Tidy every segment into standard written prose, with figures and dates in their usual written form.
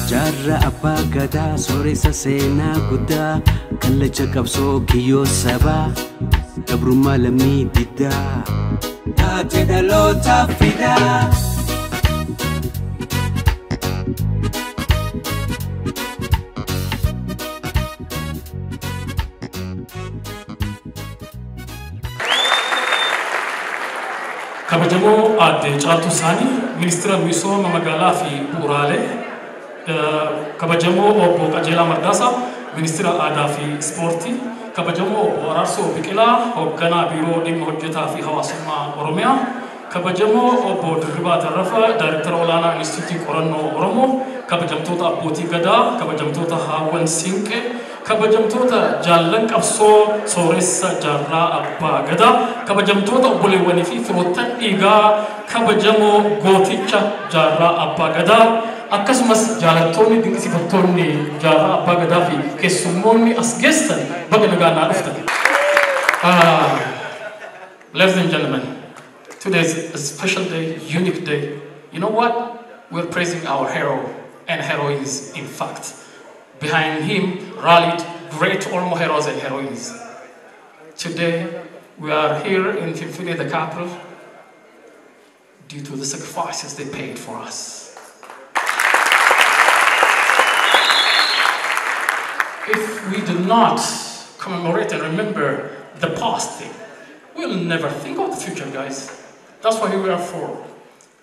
Jarra Abbaa Gadaa sooressa seenaa guddaa kallacha qabsoo kiyyoo sabaa gabrummaa lammii diddaa taate dhalootaaf fidaa. Kabajamo Aadde Caaltuu Saanii Ministeera Misooma Magaalaa fi Bu'uuraalee. Kabajamo Obbo Qajeelaa Mardaasaa Ministeera Aadaa fi Ispoortii. Kabajamo Obbo Araarsoo Biqilaa Hoogganaa Biiroo Dhimma Hojjetaa fi Hawaasummaa Oromiyaa. Kabajamo Obbo Dirribaa Tarrafaa Daayireektara Olaanaa Inistituutii Qorannoo Oromoo. Kabajamtoota Abbootii Gadaa. Kabajamtoota Haawwan Siinqee. Kabajamtoota Jaallan Qabsoo Sooressa Jaarraa Abbaa Gadaa. Kabajamtoota obboleewwanii fi firoottan dhiigaa. Kabajamoo Gooticha Jaarraa Abbaa Gadaa. Akkasumas jaalattoonni dinqisiifattoonni Jaarraa Abbaa Gadaa fi keessummoonni as geessan baga nagaan dhuftan. Ladies and gentlemen, today is a special day, unique day. You know what? We're praising our hero and heroines, in fact. Behind him rallied great Oromo heroes and heroines. Today, we are here in Finfinne, the capital, due to the sacrifices they paid for us. If we do not commemorate and remember the past thing, we'll never think of the future, guys. That's what we are for.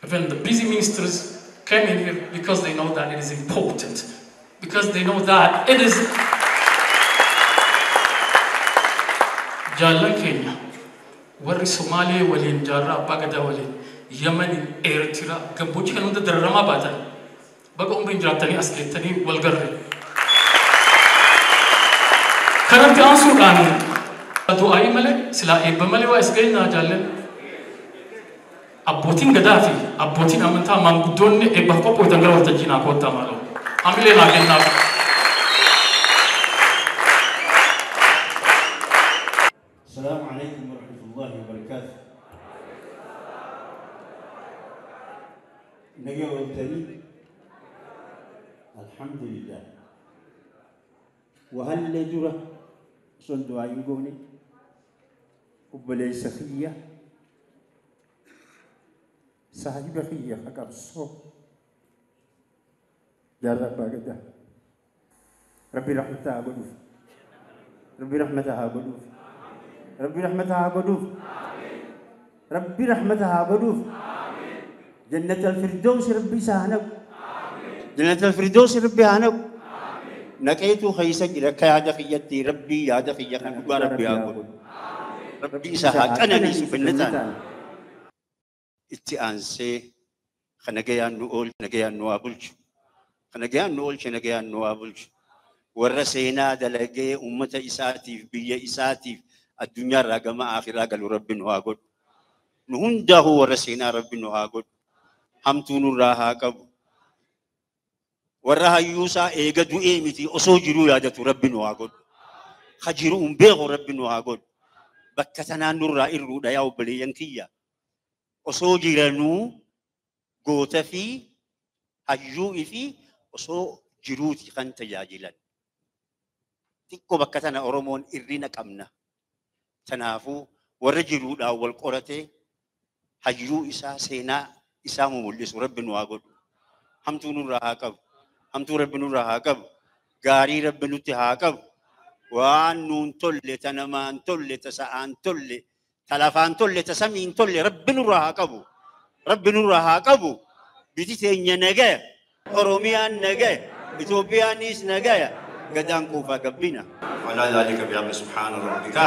Even the busy ministers came in here because they know that it is important. Because they know that it is Jaallan Kenya, warri Somaalee waliin Jaarraa Abbaa Gadaa waliin Yemen, Eritrea, gammoojjii kan hunda dararamaa baatan baga umriin jiraattanii as geettanii wal garre. Kanatti aansuudhaan du'aayii malee silaa eebba malee waa is ga'inaa jaallan. Abbootiin Gadaa fi abbootiin amantaa maanguddoonni eebbaaf qophootan gara waltajjii naa koottaa maaloo. Amile naa kennaaf. السلام عليكم ورحمة الله وبركاته. نجا والتاني الحمد لله. وهل لجرة صندوق عيوني وبليس خية صاحب خية حكم الصوت جرى باقدا ربي رحمتها بدوف ربي رحمتها بدوف ربي رحمتها بدوف ربي رحمتها بدوف جنة الفردوس ربي سهنك جنة الفردوس ربي هانك نكيتو خيسك لك يا دخيتي ربي يا دخيك ربي أقول ربي سهاك أنا نيسو بالنتان اتئانسي خنجيان نقول خنجيان نوابلش خنجيان نقول خنجيان نوابلش ورسينا دلقي أمة إساتي بيا إساتي الدنيا رقم آخر قالوا رب نواقد نهنده ورسينا رب نواقد همتون راها كب ورها يوسا إيجادو إيمتي أصوجرو يادة رب نواقد خجرو بيغ رب نواقد بكتنا نور إرو دايو بليان كيا أصوجرنو قوتا في حجو في أصوجروتي خان تجاجلا تكو بكتنا أورمون إرينا كمنا تنافو ورجلو لا والقرته حجو إسا سينا إسا مولس رب نواقد همتو نور هاكب همتو رب نور هاكب غاري رب نتهاكب وان نون تولي تنمان تولي تسعان تولي تلافان تولي تسمين تولي رب نور هاكب رب نور هاكب بيتي نجا أوروميان نجا إثيوبيانيس نجا قدان كوفا قبينا وعلى ذلك بأمر سبحان ربك.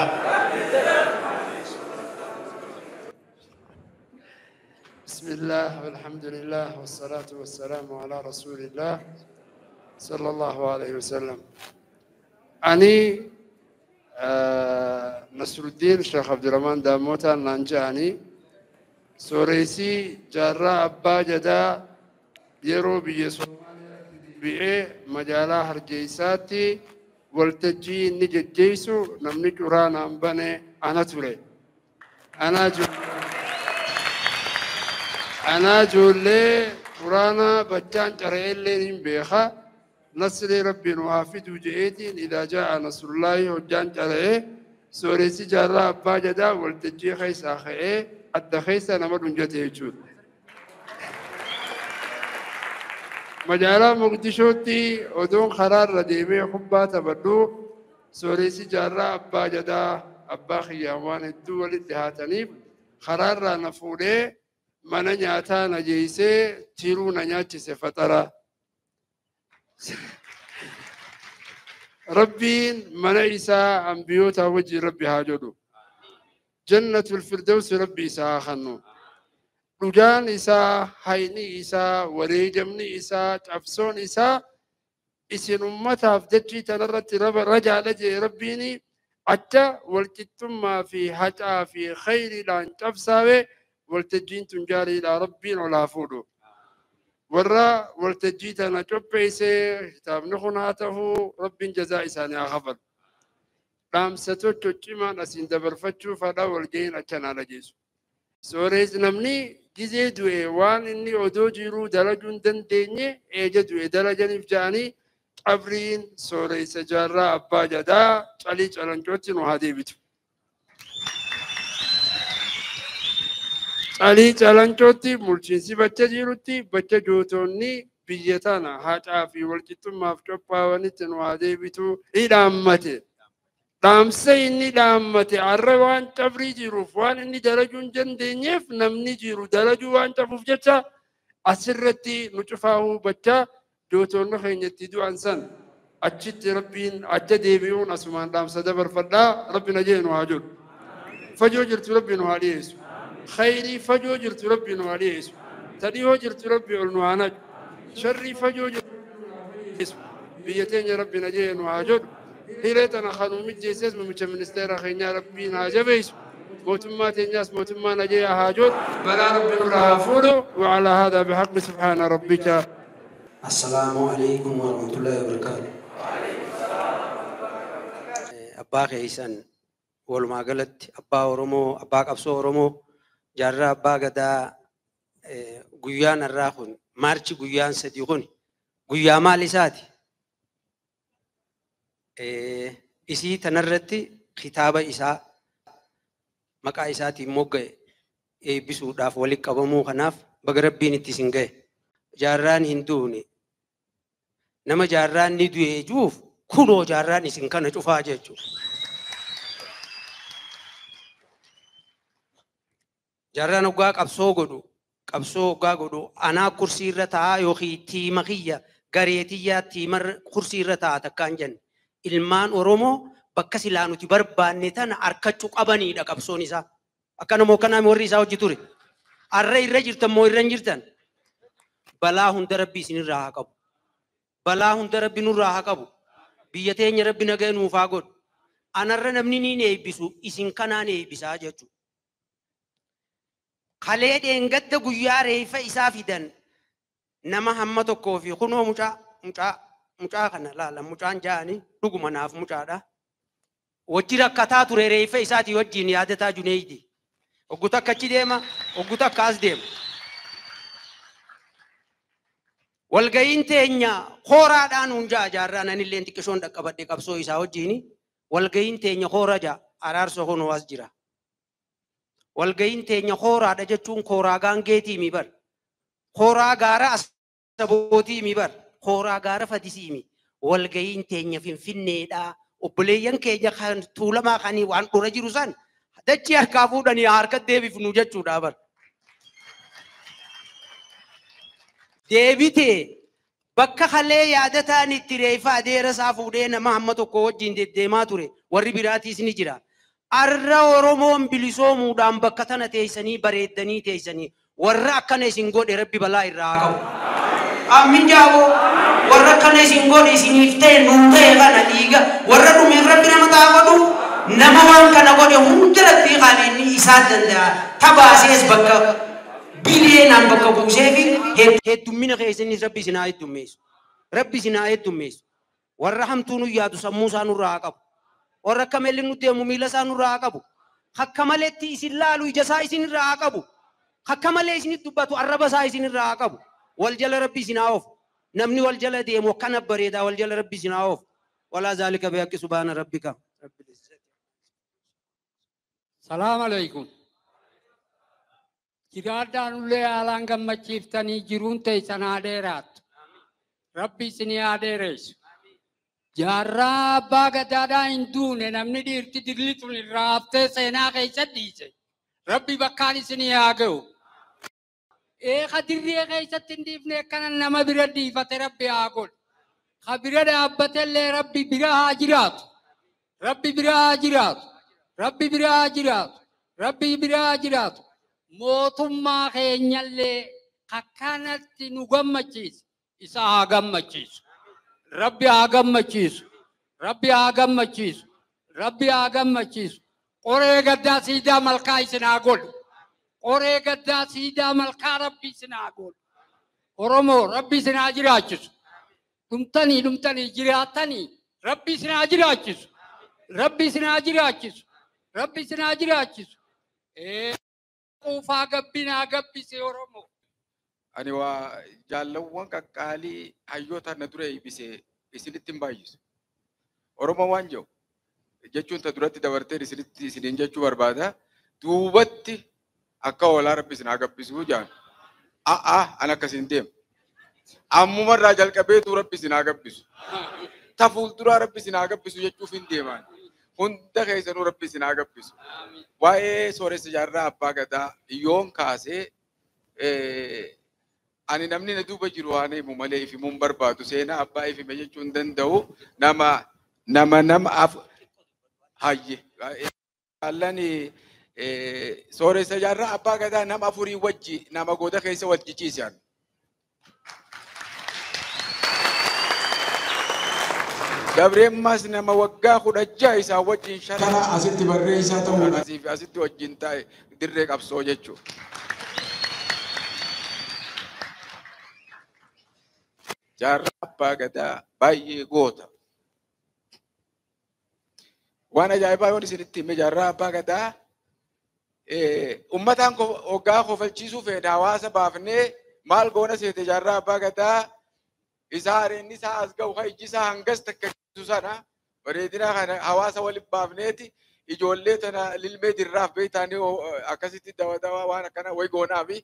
بسم الله والحمد لله والصلاة والسلام على رسول الله صلى الله عليه وسلم. أني نصر الدين شيخ عبد الرحمن داموتا نانجاني سوريسي جارة أبا جدا يرو بيسو بيئة مجالا هرجيساتي والتجي نجيسو نمني جرانا أمباني أنا تولي أنا جو أنا جولي قرانا بجان جريلين بيخا نصر ربي وافد وجئتين إذا جاء نصر الله وجان جريه سوري سجارة أبا جدا والتجي خيس آخئ أدى خيس نمر نجته يجود مجالا مقدشوتي ودون قرار رديمي حبا تبدو سوري سجارة أبا جدا أبا خيامان الدول الدهاتنيف قرار نفوله من نياتا نجيسي تيرو نياتي فترة ربين من إيسا أنبيوتا وجه ربي هاجدو جنة الفردوس ربي إيسا خنو رجان إيسا حيني إيسا وريجمني إيسا تفسون إيسا إسن أمتا فدجي تنرت رجع لجي ربيني أتا والتتم في حتا في خير لان تفساوي والتجين تنجاري إلى ربين ولا فودو ورا والتجيت أنا تبعيسي كتاب نخناته رب جزاء ساني أخفر رام ستوتو تيما نسين دبر فتشو فدا والجين أتنا لجيسو سوريز نمني جزي دوي وان إني أدو جيرو درجون دن ديني إيجا دوي درجة نفجاني عبرين سوريز جارة أبا جدا چالي چلنجوتي نوهادي بيتو علي چالنچوتي ملچينسي بچا جيروتي بچا جوتوني بيتانا هاتا في والجتم مافچوبا ونتن وادي بيتو إلامتي دامسي إني دامتي عروان تفري جيروف وان إني درجون جندينيف نمني جيرو درجو وان تفوف جتا أسرتي نچفاهو بچا جوتون خينيتي دو أنسان أجت ربين أجت ديبيون أسمان دامسا دبر فدا ربنا جين وهاجود فجو جرت ربنا وهالي يسو خيري فجو جرت ربي نوالي اسم تديو جرت ربي عنوانا شري فجو جرت اسم بيتين ربي نجين وعجد هيرتنا خانو مجيسيس من استيرا خينيا ربي ناجب اسم موتما تنياس موتما نجي هاجد بلا ربي نرافولو وعلى هذا بحق سبحان ربك. السلام عليكم ورحمة الله وبركاته. أبا خيسان والما قلت أبا أورمو أبا قبصو أورمو جارة أبا قدا قيان الراخون مارش قيان سديقون قيان مالي ساتي إسي تنرتي خطابة إسا مكا إساتي موغي بسو داف ولك أبامو خناف بقربين اتسنغي جاران هندوني نما جاران ندوي جوف كنو جاران إسنكنا جوفا جيجو جاران وقا قبصو قدو أنا كرسي رتا يوخي تيما خيا غريتيا تيمر كرسي رتا تكان جن ilmaan Oromoo bakka silaa nuti barbaanne tana harkachuu qabaniidha qabsoon isaa. Akkanuma kanaan warri isaa hojii ture. Arra irra jirtan moo irra hin jirtan? Balaa hunda Rabbi isinirraa haa qabu. Balaa hunda Rabbi nurraa haa qabu. Biyya teenya Rabbi nagaa nuuf haa godhu. Anarra namni ni eebbisu isin kanaan eebbisaa jechuudha. Kalee dheengadda guyyaa reeffa isaa fidan nama hamma tokkoo fi kunoo mucaa kana laala mucaan jaani dhuguma naaf mucaadha. Wajji rakkataa ture reeffa isaatii wajjin yaadataa Juneeydi. Ogguta akkachi deema, ogguta akkaas deema. Walga'iin teenya hooraadhaan hunjaa jaarraa nanillee xiqqishoon dhaqqabadhe qabsoo isaa wajjin walga'iin teenya hoora jaa araarsoo kunoo as jira. Walga'iin teenya hooraadha jechuun hooraa gaangeetii mi bar. Hooraa gaara asabootii mi bar. Hooraa gaara fadisii mi. Walga'iin teenya finfinneedhaa. Obboleeyyan keenya kan tuulamaa kanii waan dhura jiru san dachii harkaa fuudhanii harka deebifnu jechuudha bar. Deebitee bakka kalee yaadataan itti reeffa adeera isaa fuudhee nama hamma tokko wajjin deddeemaa ture warri biraatiis ni jira. Arra Oromoon bilisoomuudhaan bakka tana teessanii bareeddanii teessanii warra akkana isin godhe Rabbi balaa irraa qabu. Amin jaabo warra akkana isin godhe isiniif ta'e nuu ta'e kana dhiiga warra dhumeef Rabbi nama taa'atu nama waan kana godhe hunda Rabbi qabeenya isaa danda'a tabaasees bakka bileenaan bakka buusee fi heddummina keessanis Rabbi isin haa heddummeessu. Rabbi isin haa heddummeessu. Warra hamtuu nu yaadu sammuu isaa nurraa qabu. Warra akka malee nu deemu miila isaa nurraa qabu. Akka maleetti isin laalu ija isaa isin irraa qabu. خكما ليش نتبتو الرب سايسين الراقب والجل ربي سناوف نمني والجل ديم وكان بريدا والجل ربي سناوف ولا ذلك بيك سبحان ربك رب العزة. السلام عليكم. جرادان ولي علان كم تشيفتني جرون تيسنا ديرات. ربي سني أديرش. جارا باغدادا إندون نمني دير تدريت من رابطة سينا كيسة ديسة. ربي بكاني سني آجو. خديري كيسة تنديف نكنا نما بردي فتربي آجول. خبيرة أبتل ربي برا هاجرات. ربي برا هاجرات. ربي برا هاجرات. ربي برا هاجرات. موتما خينيالي كانت نغمتشيس إسا آغمتشيس ربي آغمتشيس ربي آغمتشيس ربي آغمتشيس قرى قدا سيدا ملكا سناغول قرى قدا سيدا ملكا ربي سناغول ورمو ربي سناجراتشيس دمتني جراتني ربي سناجراتشيس ربي سناجراتشيس ربي سناجراتشيس وفا قبنا قبي سيورمو ani waa jaalawwan qaqqaalii hayyoota na dura eebise isinitti hin baay'isu. Oromoo waan jiru jechuun ta duratti dabartee isinitti isiniin jechuu barbaada. Duubatti akka hoolaa rabbi isin haa gabbisuu jaan. An akkasiin deema. Ammumarraa jalqabeetu rabbi isin haa gabbisu. Ta fuulduraa rabbi isin haa gabbisu jechuuf hin deemaan. Hunda keessanuu rabbi isin haa gabbisu. Waa'ee sooressa jaarraa abbaa gadaa yoon kaasee ani namni na duuba jiru waan himu malee ifimuun barbaadu seenaa abbaa ifime jechuun danda'u nama hayye allani sooressa jaarraa abbaa gadaa nama afurii wajji nama gooda keessa wal jijjiisan. Dabreemmas nama waggaa 16 isaa wajjin shara asitti barreessaa ta'uun asiif asitti wajjin taa'e dirree qabsoo jechuudha. Jaarraa abbaa gadaa baay'ee goota. Waan ajaa'ibaa yoon isinitti hime jaarraa abbaa gadaa uummataan hoggaa kofalchiisuu feene hawaasa baafnee maal goona seete jaarraa abbaa gadaa isaa areenni isaa as ga'u haa ijji isaa hangas takka jiru sana bareedina kana hawaasa waliin baafneeti ijoollee tana lilmee dirraaf beektaanii akkasitti dawaa waan akkana wayi goonaa fi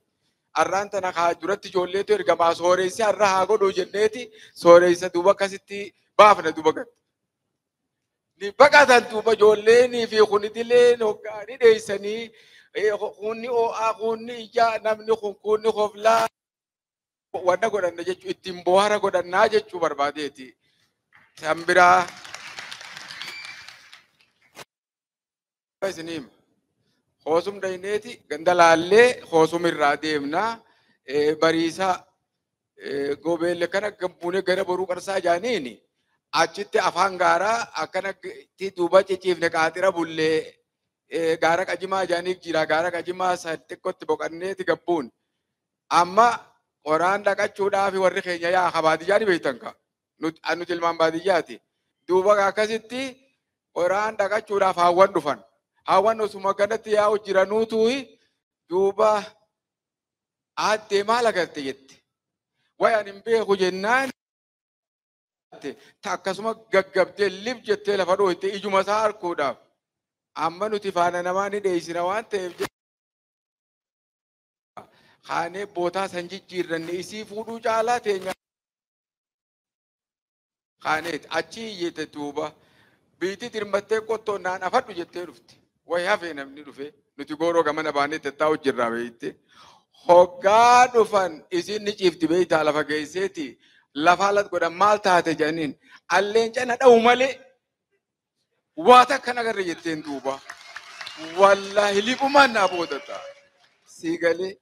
arraan tana haa duratti ijoolleetu ergamaa sooressi har'a haa godhuu jenneeti sooressa duuba akkasitti baafna duuba gad. Ni baqatan duuba ijoolleenii fi kunidileen hoggaanii dheessanii kunni ho'aa kunni ijaa namni kunni hoflaa wanna godhanna jechuun ittiin bohaara godhannaa jechuu barbaadeeti. San biraa isiniim hoosum dayneeti ganda laallee hoosum irraa deemnaa bariisaa gobeelle kana gabbuunee gara boruu qarsaa jaaniini achitti afaan gaaraa akkanatti duuba ciciifne qaaxira bullee gaara qajimaa jaaniif jira gaara qajimaa xiqqootti boqanneeti gabbuun amma qoraan dhaqachuudhaaf warri keenya yaa baadiyyaa ni beektan ka nuti ilmaan baadiyyaati duuba akkasitti qoraan dhaqachuudhaaf hawwan dhufan hawwan osuma kanatti yaa'u jiranuutu duuba aaddee maal agarte jette wayaan hin beeku jennaan akkasuma gaggabdee lif jettee lafa dhooyte ijuma isaa harkuudhaaf amma nuti faana namaa ni dheessina waan ta'eef Khane bootaa san jijjiirranne isii fuudhuu caalaa teenya. Khaneet achi iyyete duuba biitti dirmattee qottoon naan afadhu jettee dhufte. Wayi hafee namni dhufe nuti gooroo gamana baanee tattaa'u jirraa beeyte. Hoggaa dhufan isiin ni ciifti beeytaa lafa geesseeti lafa alatti godhan maal taate jedhaniin alleen cana dha'u malee waa takka nagarre jetteen duuba. Wallaahi liphumaan naa boodata. Siigalee.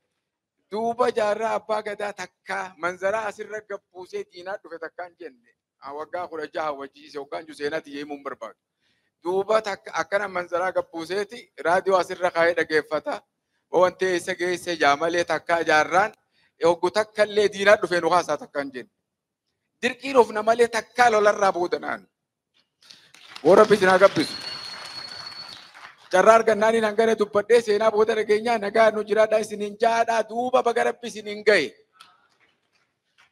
Duuba jaarraa abbaa gadaa takka manzaraa asirra gabbuusee diinaa dhufe takkaan jenne waggaa 16 wajjiise waggaan juseenaati yeemuun barbaadu. Duuba takka akkana manzaraa gabbuuseeti raadiyoo asirra kaa'ee dhageeffata. Wanti eessa geesse jaamalee takka jaarraan hoggu takka illee diinaa dhufe nu haasaa takkaan jenne. Dirqiin of namalee takka lolarraa boodanaan. Warra bisinaa gabbisu. Carraar gannaanii hangana dubbadhee seenaa booda dhageenyaa nagaa nu jiraadhaa isiniin jaadhaa duuba baga rabbi isiniin gahe.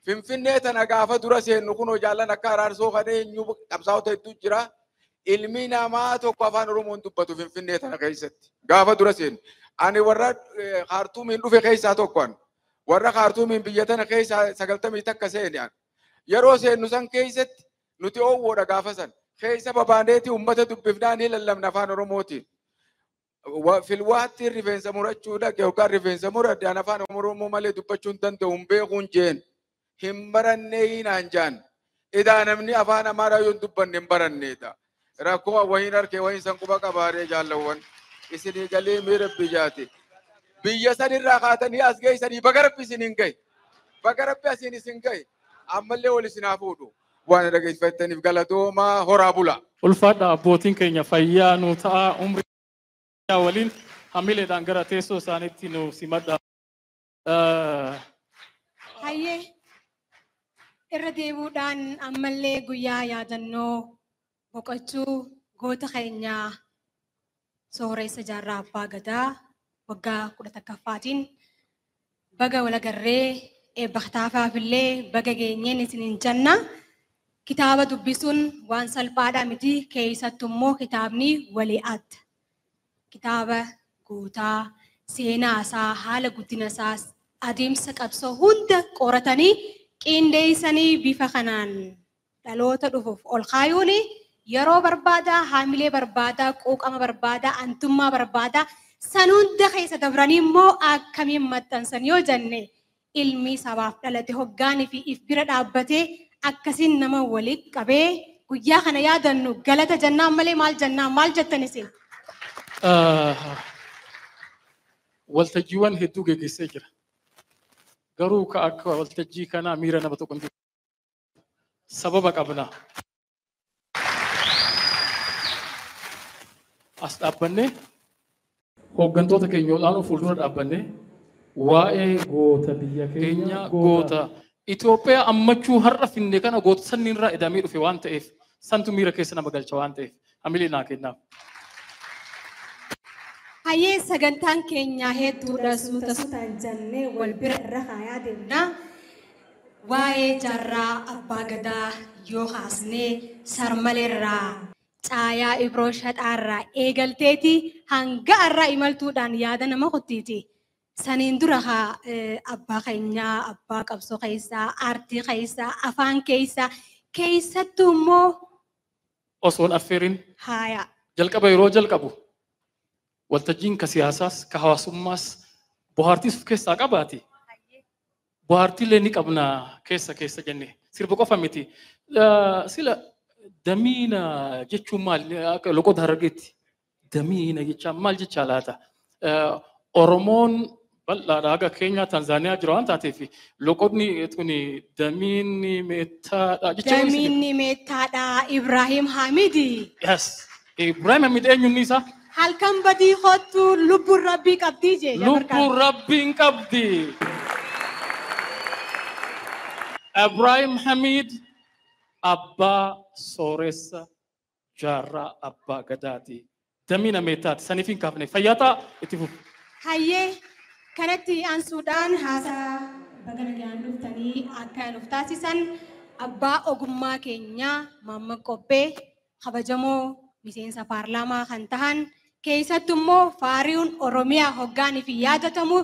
Finfinnee tana gaafa dura seennu kunoo jaallan akka araarsoo kan eenyu qabsaa'ota hedduu jira. Ilmi namaa tokko afaan Oromoon dubbatu Finfinnee tana keessatti. Gaafa dura seennu. Ani warra Kaartuumiin dhufe keessaa tokkoon. Warra Kaartuumiin biyya tana keessaa 90 takka seeni. Yeroo seennu san keessatti nuti oowwoodha gaafa san. Keessa babaaneeti uummata dubbifnaan ni lallabna afaan Oromootiin. Filwaatti rifeensa murachuudha yookaan rifeensa muradhaan afaan Oromoo malee dubbachuun danda'uun beekuun jeen. Hin barannee hinaan jaan. Idaa namni afaan Amaaraa yoo dubbanne hin baranneedha. Rakkoo wahiin harkee wahiin san quba qabaaree jaallawwan. Isinii galee miira biyyaati. Biyya sanirraa kaatanii as geessanii baga rabbi isiniin gahe. Baga rabbi asiin isin gahe. Ammallee wal isinaa fuudhu. Waan dhageeffattaniif galatoomaa horaa bula. Ulfaadha abbootiin keenya fayyaa nu ta'a umrii waliin hamileedhaan gara teessoo isaaniitti nu simadha. Hayyee irra deebuudhaan ammallee guyyaa yaadannoo boqochuu goota keenyaa sooressa jaarraa abbaa gadaa waggaa 11ffaatiin baga walagarree eebba kitaafaafillee baga geenyeen isiniin janna. Kitaaba dubbisuun waan salphaadhaa miti keessattuu immoo kitaabni walii adda. Kitaaba gootaa seenaa isaa haala guddina isaas adeemsa qabsoo hunda qoratanii qindeessanii bifa kanaan dhaloota dhufuuf ol kaayuun yeroo barbaadaa haamilee barbaadaa quuqama barbaadaa antummaa barbaadaa san hunda keessa dabranii immoo akkamiin maxxansan yoo jenne ilmi sabaaf dhalate hoggaanii fi if bira dhaabbatee akkasiin nama walitti qabee guyyaa kana yaadannu galata jannaan malee maal jannaan maal jettan isin? Waltajjiiwwan hedduu geggeessee jira. Garuu ka akka waltajjii kanaa miira nama tokko sababa qabna. As dhaabbannee hooggantoota keenya olaanoo fuuldura dhaabbannee waa'ee goota biyya keenya goota Itoophiyaa ammachuu har'a finne kana goota sanni irraa edamee dhufe waan ta'eef santu miira keessa nama galcha waan ta'eef hamilee naa kennaaf. Hayyee sagantaan keenya hedduudha suuta suutaan jennee wal bira irra kaayaa deemna. Waa'ee jaarraa abbaa gadaa yoo haasnee sarmaleerraa caayaa ibroo shaxaarraa eegalteeti hanga irraa imaltuudhaan yaada nama kuttiiti. Saniin dura abbaa keenyaa abbaa qabsoo keessaa aartii keessaa afaan keessattuu immoo osoon affeerin haaya jalqaba yeroo jalqabu waltajjiin ka siyaasaas ka hawaasummaas bohaartiis of keessaa qabaati. Bohaartiilee ni qabna keessa jenne sirba qofa miti. Sila damiina jechuun maal akka loqoota harargeetti damiina jechaan maal jechaa laata? Oromoon bal'aadha haga Keenyaa Tanzaaniyaa jira waan taateef loqodni tuni damiinni meettaadha jechuun. Damiinni meettaadha Ibrahim Hamidi. Yes. Ibrahim Hamid eenyuun isaa? Halkan badii hottu lubbuun rabbii qabdii jee. Lubbuun rabbiin qabdi. Ibrahim Hamid abbaa sooressa jaarraa abbaa gadaati. Damiina meettaati saniif hin kaafne fayyaataa itti fufu. Hayyee kanatti aansuudhaan haasaa baga nagaan dhuftanii akka nuuf taasisan abbaa ogummaa keenyaa Maamman Qobbee kabajamoo miseensa paarlaamaa kan tahan keessattuu immoo faariin Oromiyaa hoggaanii fi yaadatamu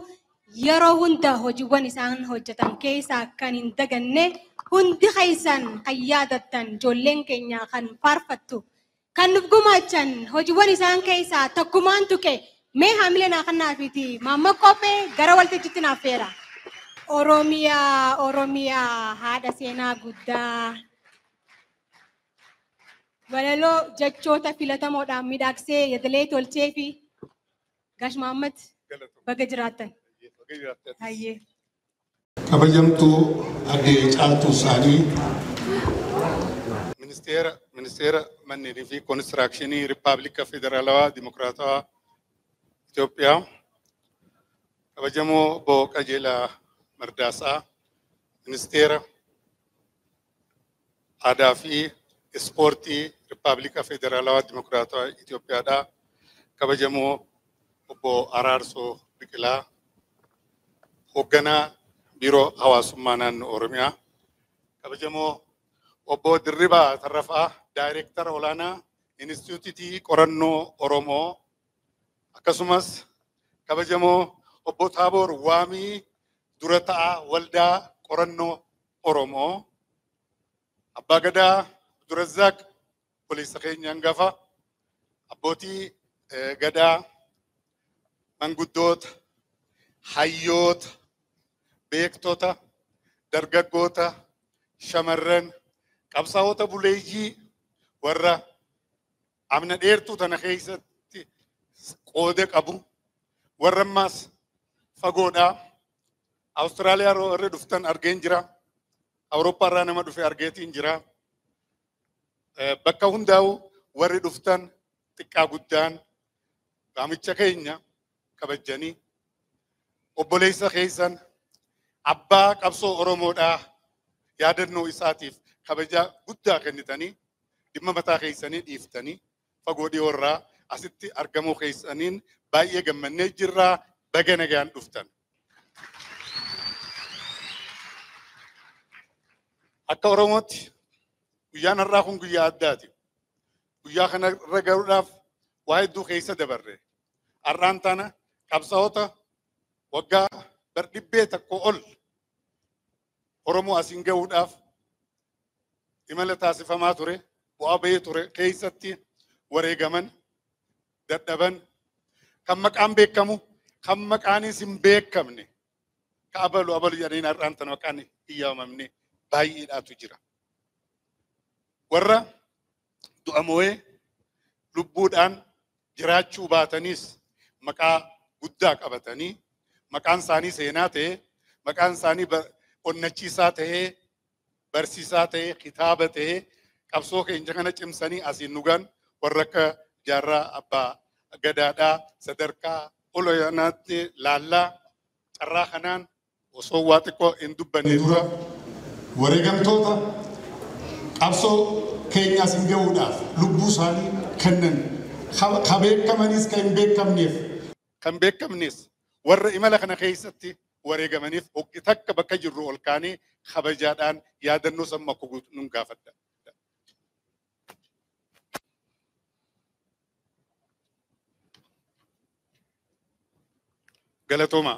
yeroo hunda hojiiwwan isaan hojjetan keessaa kan hin daganne hundi keessan kan yaadattan ijoolleen keenya kan faarfattu kan nuuf gumaachan hojiiwwan isaan keessaa takkumaan tuqe. Mee hamilee naa kannaafiti Maamman Qobbee gara waltajjiitti naaf feera. Oromiyaa haadha seenaa guddaa. Walaloo jechoota filatamoodhaan miidhagsee yadalee tolchee fi Gash Mahammad baga jiraattan. Hayyee. Kabajamtuu Aadde Caaltuu Saanii Ministeera Manneenii fi Konistiraakshinii Rippaabilika Federaalawaa Dimokiraatawaa Itoophiyaa kabajamoo obbo Qajeelaa Mardaasaa Ministeera Aadaa fi Ispoortii Rippaabilika Federaalawaa Dimokiraatawaa Itoophiyaadhaa kabajamoo obbo Araarsoo Biqilaa hoogganaa biiroo hawaasummaa naannoo Oromiyaa kabajamoo obbo Dirribaa Tarrafaa daayireektara olaanaa Inistituutii Qorannoo Oromoo akkasumas kabajamoo obbo Taaboor Waamii dura ta'aa waldaa qorannoo Oromoo Abbaa Gadaa Abdurazaaq Pooliisa keenya hangafa abbootii gadaa manguddoota hayyoota beektota dargaggoota shamarran qabsaa'ota buleeyyii warra amna dheertuu tana keessatti qooda qabu warra ammaas fagoodhaa Awustiraaliyaa irra dhuftan argeen jira Awurooppaa irraa nama dhufe argeetiin jira bakka hundaa'u warri dhuftan xiqqaa guddaan waamicha keenya kabajanii obboleessa keessan abbaa qabsoo Oromoodhaa yaadannoo isaatiif kabajaa guddaa kennitanii dhimma mataa keessanii dhiiftanii fagoo dhiyoorraa asitti argamuu keessaniin baay'ee gammannee jirraa baga nagaan dhuftan. Akka Oromootti guyyaan har'aa kun guyyaa addaati. Guyyaa kana irra gahuudhaaf waa hedduu keessa dabarre. Har'aan tana qabsaa'ota waggaa bardhibbee tokko ol Oromoo asiin gahuudhaaf imala taasifamaa ture, bu'aa bahee ture keessatti wareegaman, dadhaban, kan maqaan beekamu, kan maqaanis hin beekamne, ka abalu jedhanii har'aan tana maqaan hin yaamamne baay'eedhaatu jira. Warra du'a moo'ee lubbuudhaan jiraachuu baatanis maqaa guddaa qabatanii maqaan isaanii seenaa ta'ee maqaan isaanii onnachiisaa ta'ee barsiisaa ta'ee kitaaba ta'ee qabsoo keenya kana cimsanii asiin nugan warra akka jaarraa abbaa gadaadhaa sadarkaa olaanaatti laallaa carraa kanaan osoo waa xiqqoo hin dubbanne dura wareegamtoota qabsoo keenya asiin gahuudhaaf lubbuu isaanii kennan kan beekamanis kan beekamnes warra imala kana keessatti wareegamaniif hoggi takka bakka jirru ol kaanee kabajaadhaan yaadannoo samma kuguutu nun gaafadha. Galatooma.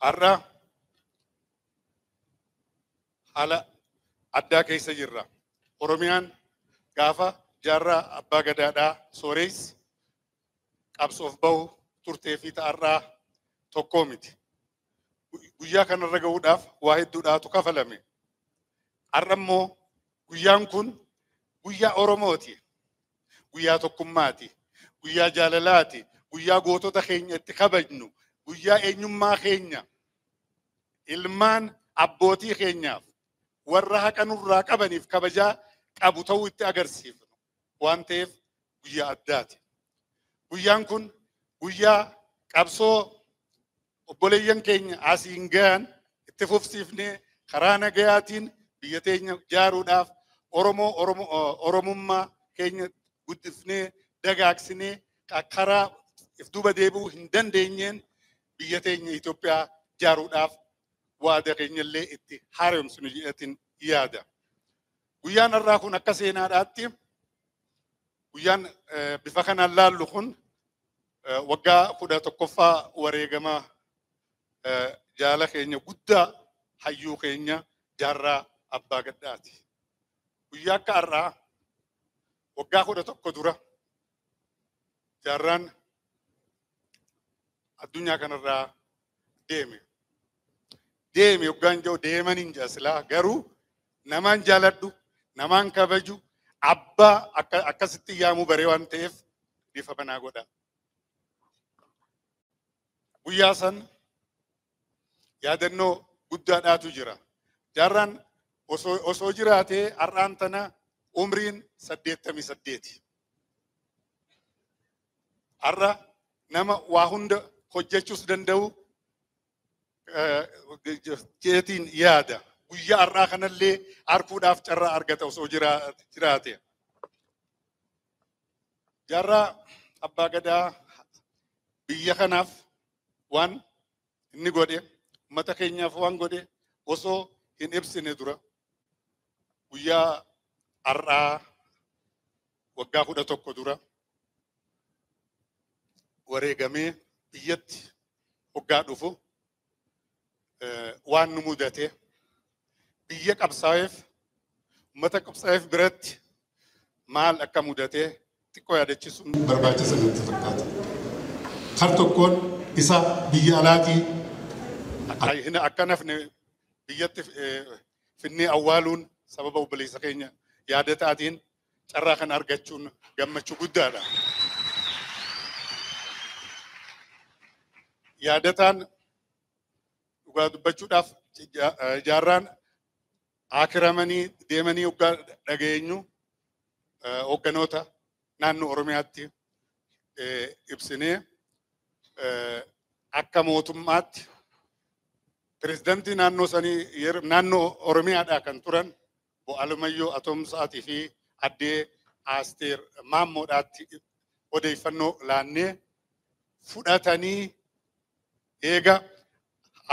Har'a haala addaa keessa jirra. Oromiyaan gaafa jaarraa abbaa gadaadhaa soorees qabsoof bahu turtee fi ta'arraa tokkoo miti. Guyyaa kanarra gahuudhaaf waa hedduudhaatu kafalame. Har'a immoo guyyaan kun guyyaa Oromooti. Guyyaa tokkummaati. Guyyaa jaalalaati. Guyyaa gootota keenya itti kabajnu. Guyyaa eenyummaa keenya. Ilmaan abbootii keenyaaf warra haqa nurraa qabaniif kabajaa qabu ta'uu itti agarsiifnu waan ta'eef guyyaa addaati. Guyyaan kun guyyaa qabsoo obboleeyyan keenya asiin gahan itti fufsiifnee karaa nagayaatiin biyya teenya ijaaruudhaaf Oromummaa keenya guddifnee dagaagsinee karaa if duuba deebi'uu hin dandeenyeen biyya teenya Itoophiyaa ijaaruudhaaf waada keenyallee itti haaromsinu jedhatiin yaada. Guyyaan har'aa kun akka seenaadhaatti guyyaan bifa kanaan laallu kun waggaa 11ffaa wareegama jaala keenya guddaa hayyuu keenya jaarraa abbaa gaddaati. Guyyaa akka har'aa waggaa 11 dura jaarraan addunyaa kanarraa deeme. Deeme yoggaan jiru deemaniin jaasilaa garuu namaan jaaladhu namaan kabaju abbaa akkasitti yaamuu baree waan ta'eef bifa banaa godha. Guyyaa san yaadannoo guddaadhaatu jira. Jaarraan osoo jiraatee har'aan tana umriin 88. Har'a nama waa hunda hojjechuus danda'u jeetiin yaada. guyyaa har'aa kanallee arguudhaaf carraa argata osoo jiraate. Jaarraa abbaa gadaa biyya kanaaf waan inni godhe uummata keenyaaf waan godhe osoo hin ibsine dura guyyaa har'aa waggaa 11 dura wareegamee biyyatti hoggaa dhufu waan nu mudate biyya qabsaa'eef uummata qabsaa'eef biratti maal akka mudate xiqqoo yaadachisuun barbaachisaa natti fakkaata. Kar tokkoon isa biyya alaatii akka nafne biyyatti finnee awwaaluun sababa obboleessa keenya yaadataatiin carraa kan argachuun gammachuu guddaadha. Yaadataan dhugaa dubbachuudhaaf jaarraan akiramanii deemanii hoggaa dhageenyu hogganoota naannoo Oromiyaatti ibsinee akka mootummaatti pirezidaantii naannoo sanii naannoo Oromiyaadhaa kan turan Obbo Alamayyoo Atoomsaatii fi addee Aasteer Maammoodhaatti odeeffannoo laannee fudhatanii eega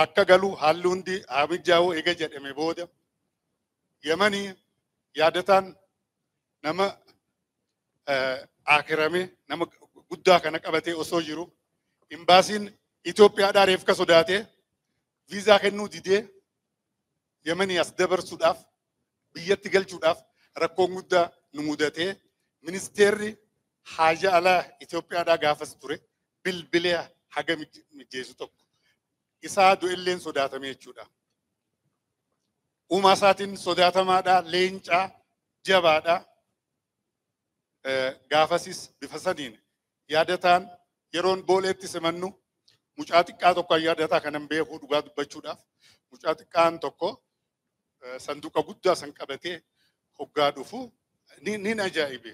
akka galu haalli hundi mijaa'uu eega jedhame booda Yemanii yaadataan nama akirame nama guddaa kana qabatee osoo jiru imbaasiin Itoophiyaadhaa reefka sodaatee viizaa kennuu didee Yemanii as dabarsuudhaaf biyyatti galchuudhaaf rakkoon guddaa nu mudatee ministeerri haajaa alaa Itoophiyaadhaa gaafas ture bilbilee haga mijeessu tokko isaa du'elleen sodaatame jechuudha. Uumaa isaatiin sodaatamaadha, leencaa jabaadha. Gaafasis bifa saniin yaadataan yeroon booleetti simannu mucaa xiqqaa tokko yaadataa kanan beekuu dhugaa dubbachuudhaaf mucaa xiqqaan tokko sanduuqa guddaa san qabatee hoggaa dhufu ni ajaa'ibe.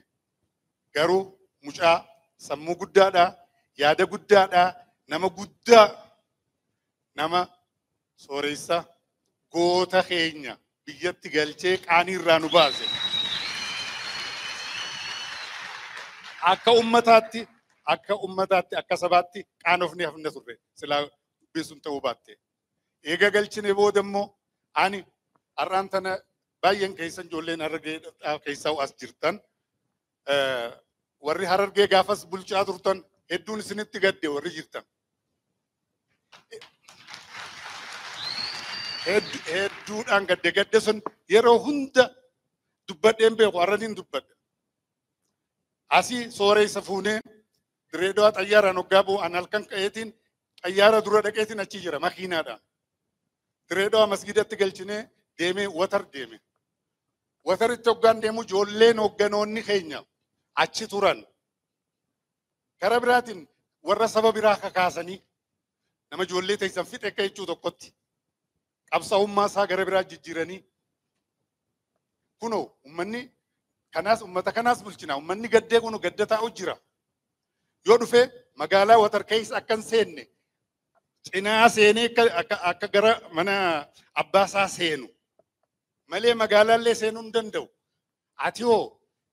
Garuu mucaa sammuu guddaadha, yaada guddaadha, nama guddaa nama sooressa goota keenya biyyatti galchee qaanii irraa nu baase. Akka ummataatti akka sabaatti qaanofni hafne turre silaa dubbisun ta'uu baatte. Eega galchine booda immoo ani har'aan tana baay'een keessan ijoolleen Harargee keessaa as jirtan warri Harargee gaafas bulchaa turtan hedduun isinitti gadde warri jirtan. Hedduudhaan gadde sun yeroo hunda dubbadheen beeku har'aniin dubbadha. Asii sooressa fuunee Direedawaa xayyaaraan hoggaa bu'u an halkan ka'eetiin xayyaara dura dhaqeetiin achi jira makiinaadhaan. Direedawaa masgidatti galchinee deemee watar deeme. Wataritti hoggaan deemu ijoolleen hogganoonni keenya achi turan. Karaa biraatiin warra saba biraa kakaasanii nama ijoollee teessan fixe akka jechuu tokkotti qabsaa'ummaa isaa gara biraa jijjiiranii kunoo ummanni kanaas ummata kanaas bulchina ummanni gaddee kunu gadda taa'u jira. Yoo dhufe magaalaa watar keessa akkan seenne cinaa seenee akka gara mana abbaasaa seenu malee magaalaallee seenuu hin danda'u. Ati hoo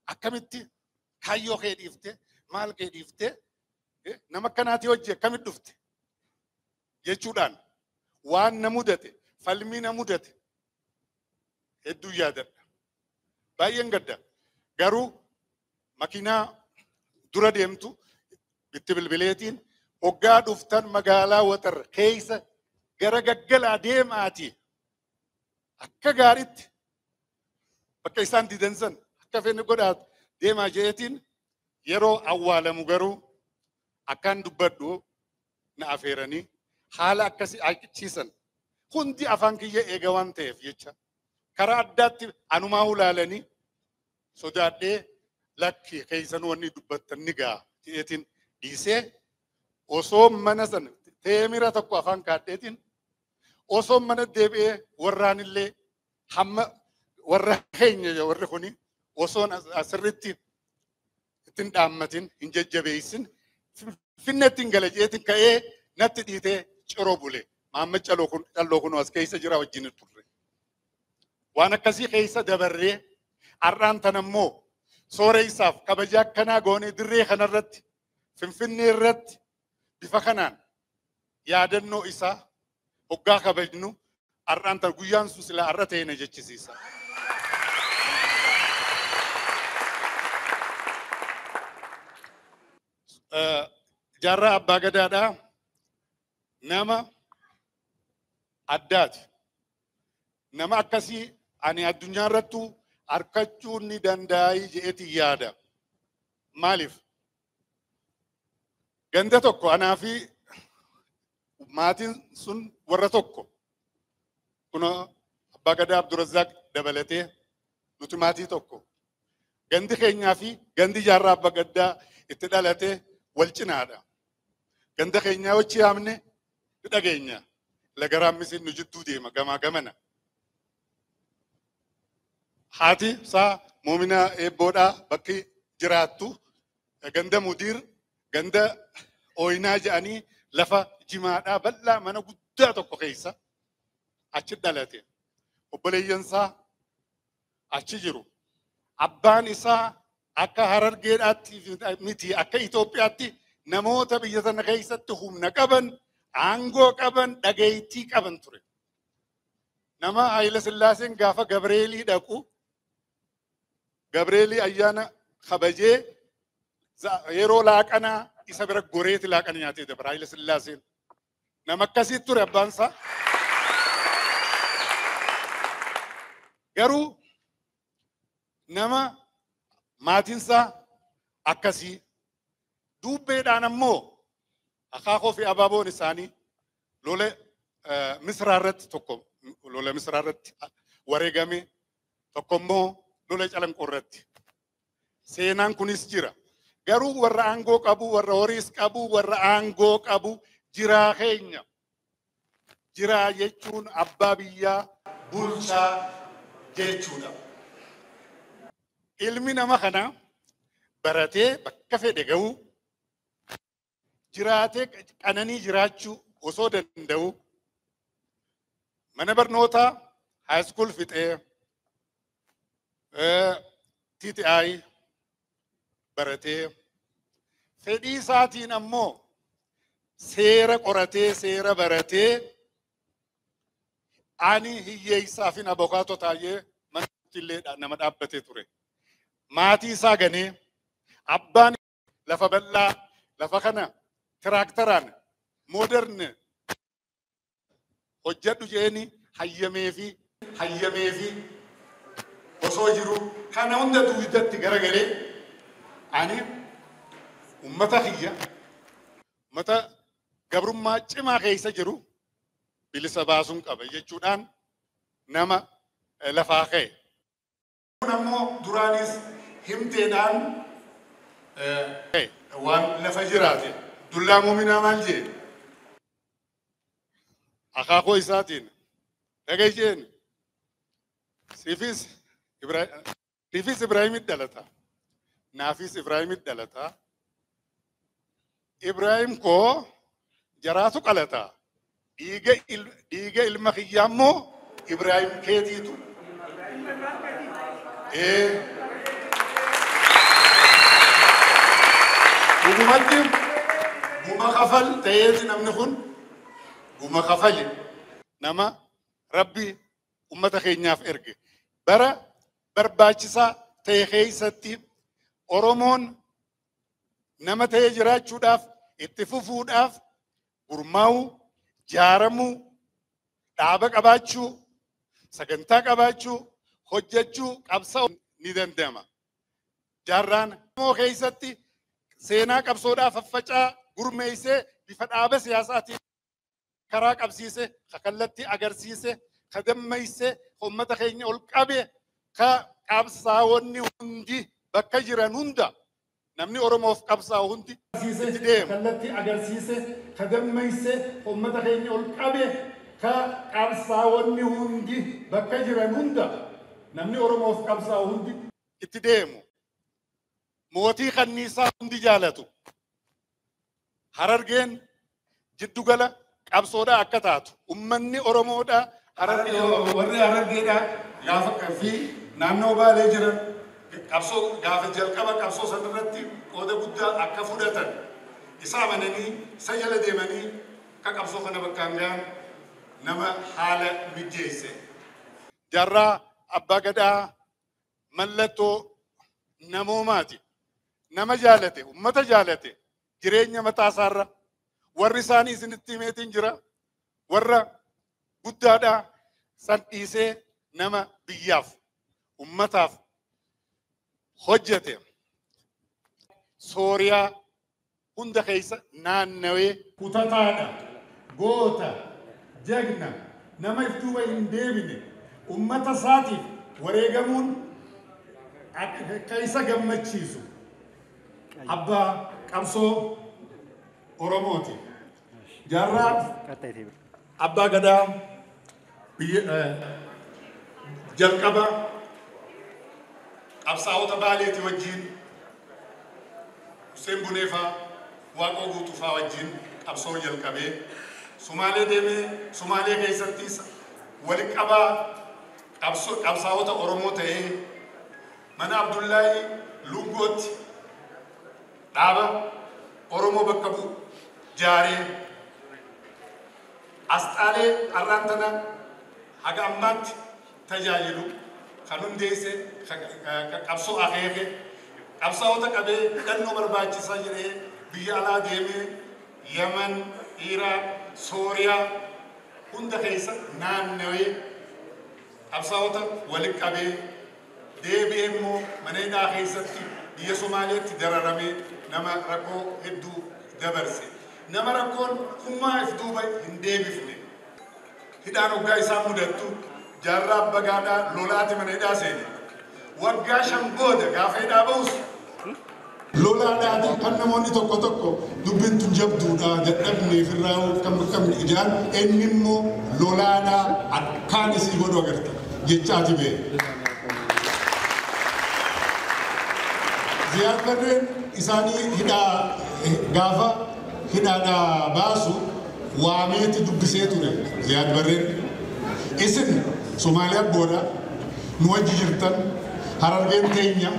akkamitti kaayyoo kee dhiifte maal kee dhiifte nama akkanaati hojii akkamitti dhufte jechuudhaan waan na mudate falmii na mudate hedduu yaadadha. Baay'een gadda. Garuu makiinaa dura deemtu itti bilbileetiin hoggaa dhuftan magaalaa watar keessa gara gaggalaa deemaati. Akka gaariitti bakka isaan didansan akka fenne godhaatu deemaa jeetiin yeroo awwaalamu garuu akkaan dubbadhu na afeeranii haala akkasii achiisan hundi afaan kiyya eega waan ta'eef jecha karaa addaatti anumaa hulaalanii sodaadhee lakki keessan wanni dubbattan ni gaa jeetiin dhiisee osoo mana san teemira tokko afaan kaadheetiin osoo mana deebi'ee warraanillee hamma warra keenya warri kuni osoo asirritti ittiin dhaammatin hin jajjabeessin finnetti hin gala jeetiin ka'ee natti dhiitee ciroo bule. Maamma calloo kun as keessa jira wajjin turre. waan akkasii keessa dabarree har'aan tanammoo sooreessaaf kabaja akkanaa goonee dirree kanarratti Finfinnee irratti bifa kanaan yaadannoo isaa hoggaa kabajnu har'aan tan guyyaan sun silaa har'a ta'e na jechisiisa. Jaarraa Abbaa Gadaadhaa nama addaati. Nama akkasii ani addunyaa irrattuu harkachuu ni danda'ii je'eeti yaada. Maaliif? Ganda tokko anaa fi maatiin sun warra tokko. Kun Abbaa Gadaa Abdurazaaq dabalatee nuti maatii tokko. Gandi keenyaa fi gandi jaarraa Abbaa Gadaa itti dhalatee wal cinaadha. Ganda keenyaa wajji yaamne dhageenya. Lagaraan misiin nu jidduu deema gamaa gamana. Haati isaa Moomina Eebboodhaa bakki jiraattu ganda Mudiir ganda Ooyinaa jedhanii lafa jimaadhaa bal'aa mana guddaa tokko keessa achi dhalate. Obboleeyyan isaa achi jiru. Abbaan isaa akka Harargeedhaatti miti akka Itoophiyaatti namoota biyya sana keessatti humna qaban, aangoo qaban, dhageettii qaban ture. Nama Haayila Sillaaseen gaafa Gabreelii dhaqu Gabreelii ayyaana kabajee yeroo laaqanaa isa bira goreeti laaqana nyaatee dabra Haayila Sillaaseen. Nama akkasii ture abbaan isaa. Garuu nama maatiin isaa akkasii duubbeedhaan ammoo akaakoo fi abaaboon isaanii lola Misraa irratti tokko lola Misraa irratti wareegame tokko immoo lola Calanqoo irratti. Seenaan kunis jira. Garuu warra aangoo qabu, warra horiis qabu, warra aangoo qabu jiraa keenya. Jiraa jechuun abbaa biyyaa bulchaa jechuudha. Ilmi nama kana baratee bakka fedhe ga'uu jiraatee qananii jiraachuu osoo danda'u mana barnootaa high school fixee TTI baratee fedhii isaatiin ammoo seera qoratee seera baratee ani hiyyeessaa fi abokaatoo taa'ee mana illee nama dhaabbatee ture. Maatii isaa ganee abbaan lafa bal'aa lafa kana tiraaktaraan mooderne hojjedhu jeeni hayyamee fi osoo jiru kana hunda duwidatti garagalee ani ummata kiyya ummata gabrummaa cimaa keessa jiru bilisa baasuun qaba jechuudhaan nama lafaa ka'e. Ammoo duraanis himteedhaan waan lafa jiraate dullaa Moominaa maal jee akaakoo isaatiin dhagayjeen siifis Ibraahimit dhalata naafis Ibraahimit dhalata Ibraahim koo jaraatu qalata dhiiga ilma kiyyaa immoo Ibraahim keetiitu. Dhugumatti guma kafal ta'eeti namni kun guma kafali nama Rabbi ummata keenyaaf erge. Bara barbaachisaa ta'e keessatti Oromoon nama ta'ee jiraachuudhaaf itti fufuudhaaf gurmaa'uu, jaaramuu, dhaaba qabaachuu, sagantaa qabaachuu, hojjechuu qabsa'uu ni danda'ama. Jaarraan Oromoo keessatti seenaa qabsoodhaaf faffacaa gurmeessee bifa dhaaba siyaasaatiin karaa qabsiise, kallattii agarsiise, kadammeesse, uummata keenya ol qabe, ka qabsaa'onni hundi bakka jiran hunda namni Oromoof qabsaa'u hundi itti deemu. Kallattii agarsiise, kadammeesse, uummata keenya ol qabe, ka qabsaa'onni hundi bakka jiran hunda namni Oromoof qabsaa'u hundi itti deemu. Mootii kanniisaa hundi jaalatu. Harargeen jiddugala qabsoodhaa akka taatu. Ummanni Oromoodhaa warri Harargeedhaa gaafa fi naannoo baalee jiran qabsoo gaafa jalqaba qabsoo sanarratti qooda guddaa akka fudhatan isa amananii isa jala deemanii ka qabsoo kana bakkaan ga'an nama haala mijeesse. Jaarraa abbaa gadaa mallattoo namoomaati. Nama jaalate, ummata jaalate, jireenya mataa isaarra warri isaanii isinitti himeetiin jira. Warra guddaadhaa san dhiisee nama biyyaaf, ummataaf hojjete. Sooriyaa hunda keessa naannawee kutataadha, goota, jagna, nama iftuuba hin deebine, ummata isaatiif wareegamuun akka isa gammachiisu abbaa qabsoo Oromooti. Jaarraa abbaa gadaa jalqaba qabsaa'ota baaleeti wajjin Hussein Buneefaa Waaqoo Guutuufaa wajjin qabsoo jalqabee Sumaalee deemee Sumaalee keessattis walitti qabaa qabsaa'ota Oromoo ta'ee mana Abdullaahi Lungootti dhaaba Oromoo bakka bu'u jaaree asxaalee arraantana haga ammaatti tajaajilu kan hundeesse qabsoo akeeke qabsaa'ota qabee hidhannoo barbaachisaa jedhee biyya alaa deemee Yaman, Iraaq, Sooriyaa hunda keessa naannawee qabsaa'ota walitti qabee deebi'ee immoo mana hidhaa keessatti biyya Somaaleetti dararamee nama rakkoo hedduu dabarse. Nama rakkoon hummaa if duuba hin deebifne. Hidhaan waggaa isaa mudattu jaarraa abbaa gadaa lolaati mana hidhaa seene. Waggaa 5 booda gaafa hidhaa ba'us lolaadhaatiin kan namoonni tokko tokko dubbiin tun jabduudha dadhabneef irraa kam ijaan inni immoo lolaadhaa akkaan isii godhu agarta jechaati bee. Ziyaad Barreen isaanii hidhaa gaafa hidhaadhaa baasu waameeti dubbisee ture Ziyaad Barreen. Isin Somaaliyaa booda nu wajji jirtan Harargeen teenya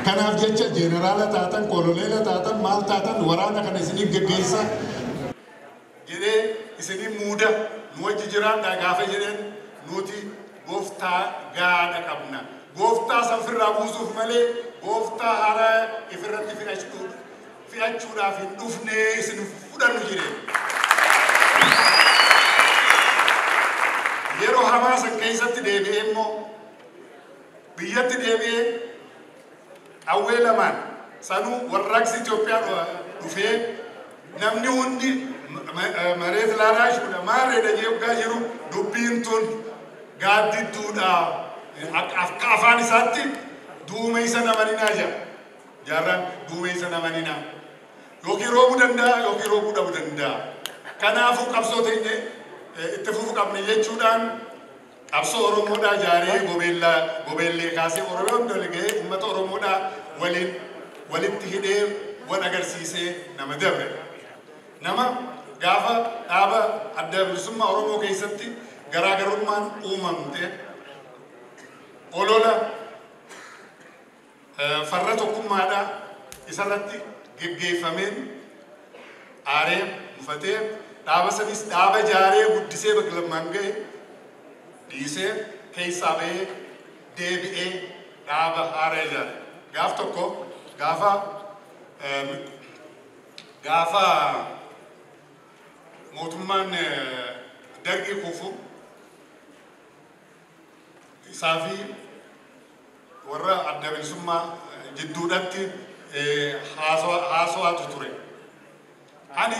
kanaaf jecha jeneraala taatan koloneela taatan maal taatan waraana kana isinii geggeessa jedhee isinii muuda nu wajji jiraadhaa gaafa jedheen nuti gooftaa gaadha qabna. Gooftaa sanfirraa buusuuf malee gooftaa haaraa ifirratti fi'achuudhaaf hin dhufnee isin fudhannu jedheen. Yeroo hamaa san keessatti deebi'ee immoo biyyatti deebi'ee qawwee lamaan sanuu warraaqsi Itoophiyaa dhufee namni hundi mareet laaraash kudha maareedha jeegaa jiru dubbiin tun gaaddidduudha. Akka afaan isaatti duumessa namaninaa jedha. Jaarraan duumessa namaninaa. Yookiin roobuu danda'a yookiin roobuu dhabuu danda'a. Kanaafuu qabsoo teenya itti fufuu qabne jechuudhaan qabsoo Oromoodhaa jaaree gobeellee kaasee Oromoon dalgee uummata Oromoodhaa walitti hidhee wal agarsiisee nama dabre. Nama gaafa dhaaba adda bilisummaa Oromoo keessatti garaagarummaan uumamte olola farra tokkummaadhaa isarratti geggeeffameen aaree mufatee dhaaba sanis dhaaba jaaree guddisee bakka ga'e dhiisee keessaa ba'ee deebi'ee dhaaba haaraa ijaare. Gaaf tokko gaafa mootummaan dargii kufu isaa fi warra adda bilisummaa jidduudhatti haasawaatu ture. Ani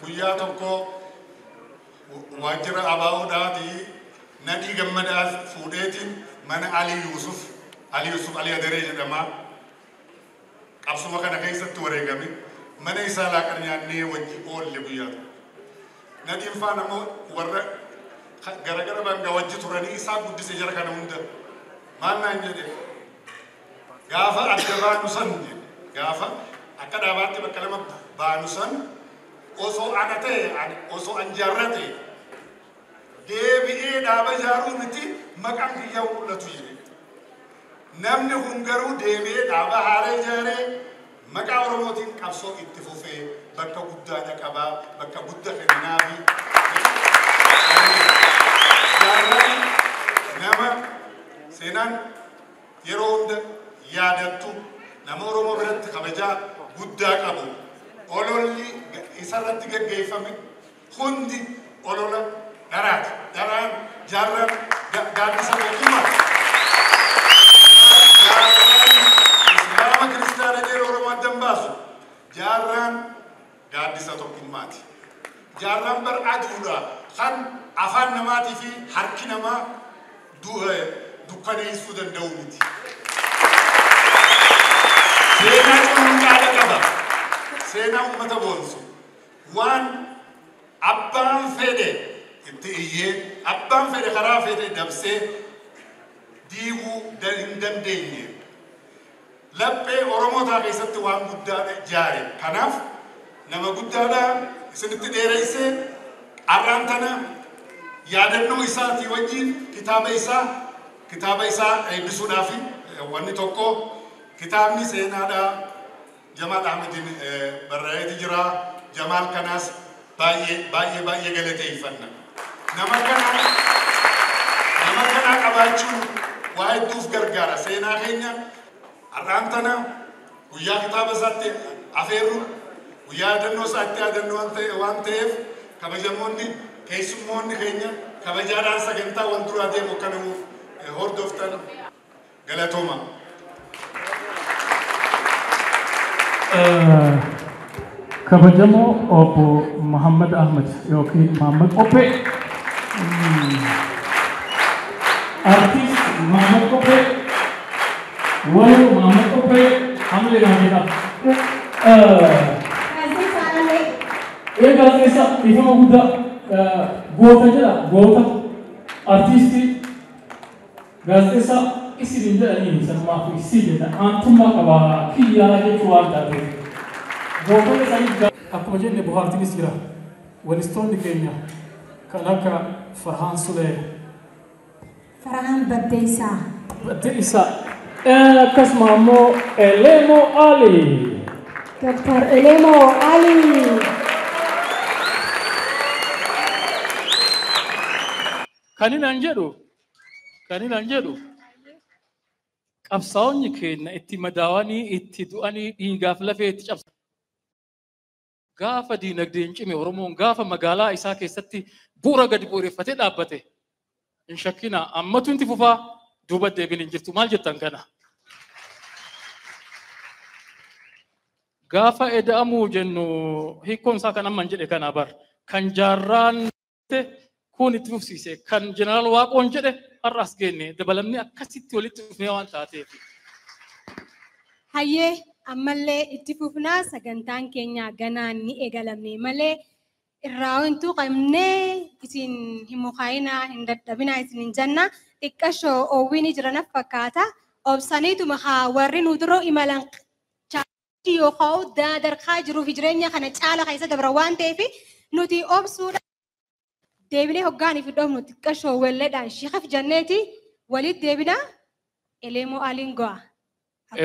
guyyaa tokko waajjira ABO'dhaatii Nadhii Gammadaa fuudheetiin mana Ali Yusuf Ali Adaree jedhama. Qabsuma kana keessatti wareegame mana isaa laaqan nyaannee wajji oolle guyyaa tokko. Nadhiin faana immoo warra garagara banga wajji turanii isaa guddise jara kana hunda maal naan jedhe gaafa adda baanu san gaafa akka dhaabaatti bakka lama baanu san osoo ana ta'e osoo an jaarrate deebi'ee dhaaba ijaaruu miti maqaan kiyyaa mul'atu jedhe. Namni kun garuu deebi'ee dhaaba haaraa ijaaree maqaa Oromootiin qabsoo itti fufee bakka guddaa qabaa bakka guddaa kennaa fi nama seenaan yeroo hunda yaadattu nama Oromoo biratti kabajaa guddaa qabu ololli isarratti gaggeeffame hundi olola daraati. Daraan jaarraan gaaddisa mootummaa. Islaama kiristaana jedhu Oromoo addan baasu jaarraan gaaddisa tokkummaati. Jaarraan bar aduudha kan afaan namaatii fi harki namaa dukkaneessuu danda'u miti. Seenaa cunqursaa qaba. Seenaa uummata boonsu. Waan abbaan fedhe itti iyyee abbaan fedhe karaa fedhe dabsee diiguu hin dandeenye. Laphee Oromootaa keessatti waan guddaa ijaare. Kanaaf nama guddaadhaa isinitti dheereessee arraan tana yaadannoo isaatii wajjin kitaaba isaa eebbisuudhaaf wanni tokko kitaabni seenaadhaa Jamaal Ahmediin barreeffamee jira. Jamaal kanaas baay'ee galateeffanna. Nama kana qabaachuun waa hedduuf gargaara. Seenaa keenya arraan tana guyyaa kitaaba isaatti afeerru guyyaa yaadannoo isaatti yaadannoo waan ta'eef kabajamoonni keessummoonni keenya kabajaadhaan sagantaa wal duraa deemu kana hordoftan galatooma. Kabajamoo obbo Muhammad Ahmed yookiin Muhammad Ope artist Muhammad Ope walu Muhammad Ope hamle rahega gaazexeessa ifama guddaa goota jedha goota artisti gaazexeessa isin jedhanii sanumaaf isii jedha aantummaa qabaa kiyyaa jechuu waan taateef gootota isaanii akkuma jenne bohaartinis jira walistoonni keenya kan akka Farhaan Sulee Farhaan Baddeessaa Baddeessaa akkasuma immoo Elemo Ali Dr. Elemo Ali kaninaan jedhu qabsaa'onni keenya itti madaawanii itti du'anii dhiigaaf lafee itti cabsa. Gaafa diinagdeen cime Oromoon gaafa magaalaa isaa keessatti bu'uura gadi bu'uureffatee dhaabbate hin shakkina ammatu inti fufaa duuba deebiin hin jirtu maal jettan kana. Gaafa eda'amuu jennu hiikkoon isaa kan amman jedhe kana bar kan jaarraan kun itti fufsiise kan jeneraal Waaqoon jedhe har'as geenne dabalamni akkasitti walitti dhufnee waan taateef. Hayyee ammallee itti fufnaa sagantaan keenya ganaan ni eegalamne malee irraa wantu qabnee isin hin mukaayinaa hin dadhabinaa isin hin janna xiqqashoo oowwini jiranaaf fakkaata obsaniituma haa warri nu duroo imalan yookaan darkaa jiruuf jireenya kana caala keessa dabra waan ta'eef nuti obsuudha. Deebinee hoggaaniif dhofnu xiqqashoo welleedhaan shiikaf janneeti walitti deebina Elemo Aliin go'a.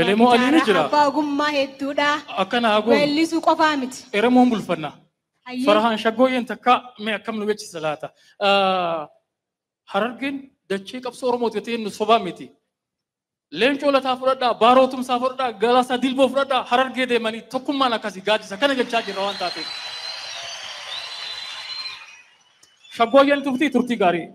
Elemo Aliin jira. Abbaa ogummaa hedduudha. Akkana haguun. Weellisuu qofaa miti. Eremoon bulfanna. Farhaan shaggooyyeen takka mee akkam nu beeksisa laata. Harargeen dachee qabsoo Oromooti ta'ee nu sobaa miti. Leencoo lataa fudhadhaa, baarootumsaa fudhadhaa, galaasaa dilboo fudhadhaa, Harargee deemanii tokkummaan akkasii gaaddisa kana jechaa jira waan taateef. Shaggooyyeen tuftii turtii gaarii.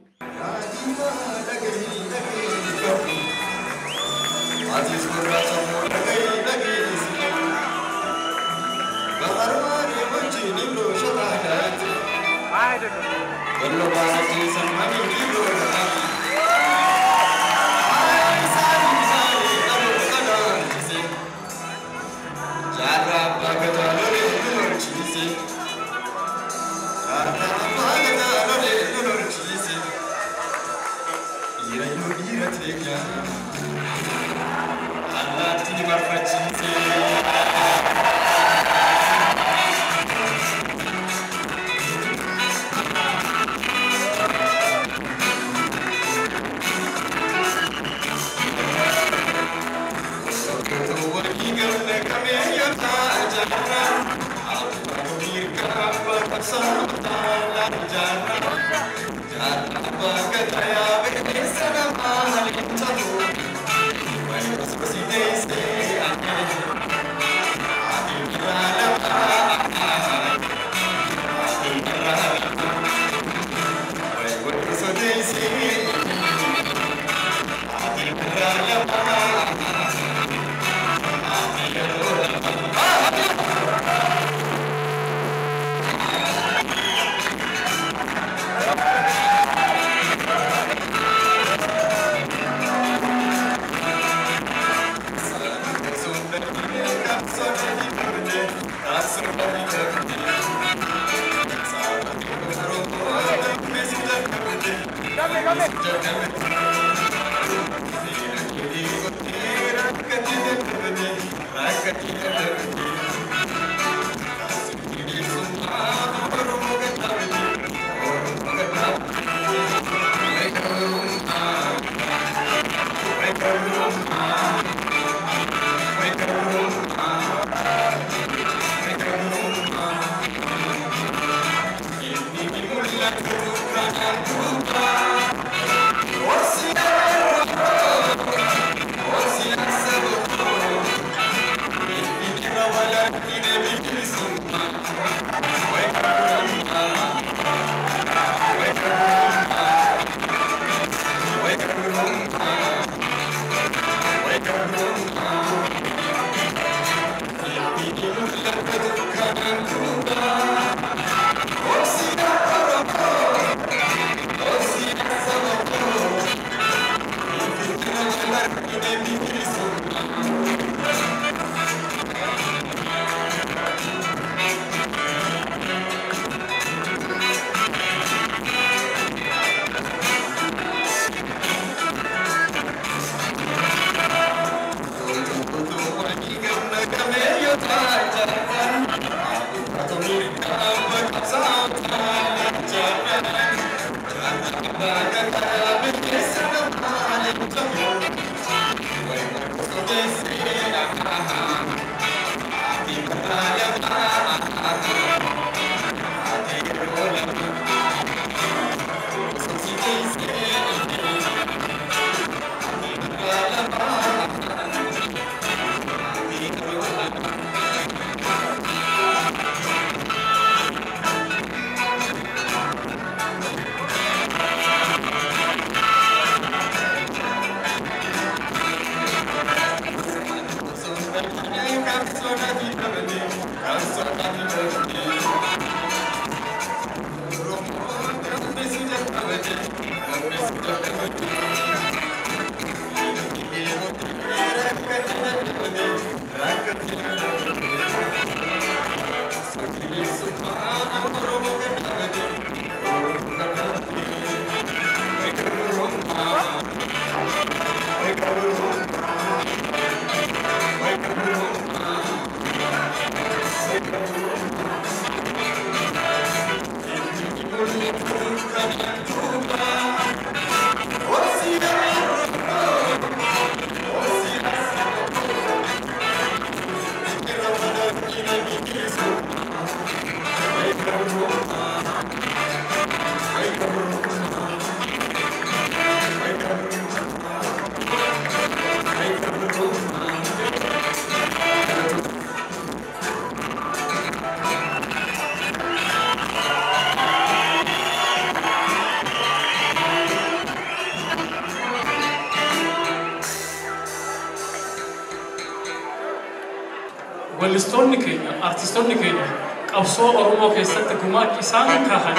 Wallistoonni keenya, artistoonni keenya qabsoo Oromoo keessatti gumaachi isaan kaahan,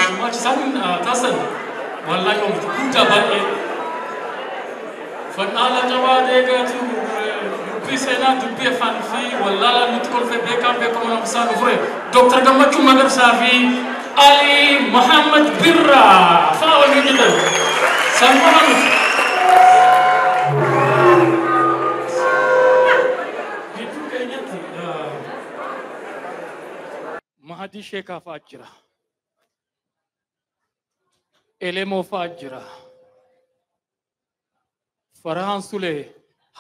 gumaachi isaan taasisan wallaahi oomishuu guddaa baay'ee. Fannaala qabaa deegatu dubbii seenaa dubbii afaan fi wallaala nutti kolfee beekamu nama isaan dhufure Dr. Gammachuu Magarsaa fi Ali Muhammad Birra fa'aa waliin jedhan. Sangoon Mahadi Sheekhaa fa'aa jira. Elemoo fa'aa jira. Farahaan Sulee,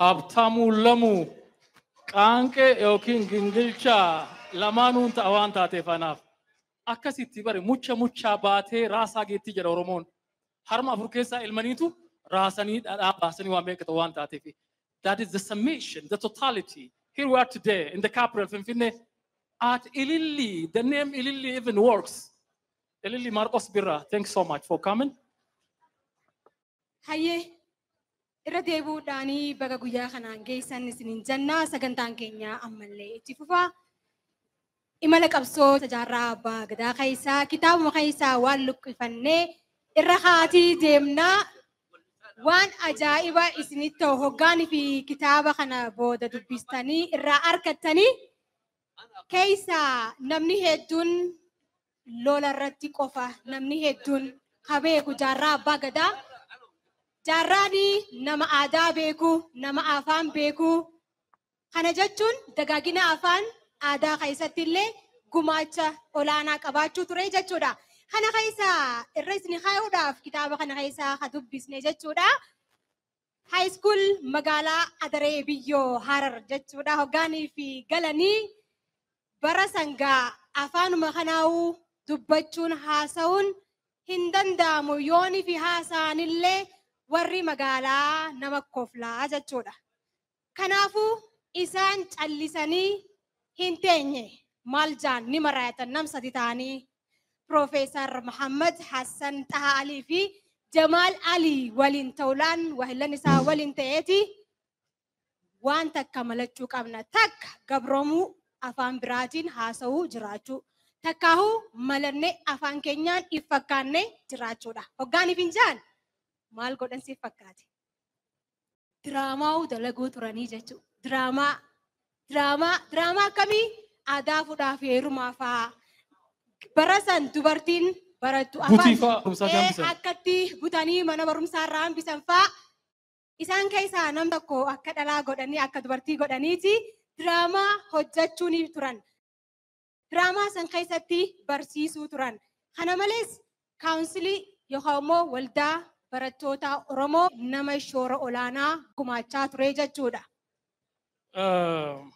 Habtaamuu Lamuu, Qaanqee yookiin Gingilchaa lamaanuun ta'a waan taateef anaaf akkasitti bare mucha baatee raasaa geetti jedha Oromoon. Harma afur keessaa ilmaniitu raasanii dhadhaa baasanii waan beekata waan taateef. That is the summation, the totality. Here we are today in the capital, Finfinnee, at Ililli. The name Ililli even works. Ililli Marcos Birra, thanks so much for coming. Hayyee irra deebi'uudhaanii baga guyyaa kanaan geessan isiniin jennaa sagantaan keenya ammallee itti fufaa. Imala qabsoo jaarraa abbaa gadaa keessaa kitaabuma keessaa waan luqqifannee irra haatii deemnaa waan ajaa'iba isinitti ta'u hoggaanii fi kitaaba kana booda dubbistanii irraa argattanii keessaa namni hedduun lola irratti qofa namni hedduun habeeku jaarraa abbaa gadaa. Jaarraani nama aadaa beeku, nama afaan beeku. Kana jechuun dagaagina afaan aadaa keessatti illee gumaacha olaanaa qabaachuu ture jechuudha. Kana keessaa irra isin kaa'uudhaaf kitaaba kana keessaa haa dubbisne jechuudha. High school magaalaa Adaree Biyyoo Harar jechuudha. Hoggaanii fi galanii bara sangaa afaanuma kanaa'uu dubbachuun haasa'uun hin danda'amu yoonii fi haasa'anillee warri magaalaa nama koflaa jechuudha. Kanaafuu isaan callisanii hin teenye maal jaan ni maraayatan nam sadi ta'anii Profeesar Muhammad Hassan Taha Alii fi Jamaal Alii waliin ta'uudhaan wahillan isaa waliin ta'eeti waan takka malachuu qabna. Takka gabroomuu afaan biraatiin haasa'uu jiraachuu. Takkaahuu malannee afaan keenyaan if fakkaannee jiraachuudha. Hoggaaniif hin jaan maal godhan siif fakkaate? Diraamaa dalaguu turanii jechuudha. Diraamaa akkamii? Aadaa fuudhaa fi heerumaa fa'aa. Bara san dubartiin barattu afaan akkatti butanii mana barumsaa irraa hambisan fa'aa. Isaan keessaa nam tokko akka dhalaa godhanii akka dubartii godhaniiti diraamaa hojjechuu ni turan. Diraamaa san keessatti barsiisuu turan. Kana malees kaawunsilii yookaan immoo waldaa barattoota Oromoo nama shoora olaanaa gumaachaa ture jechuudha.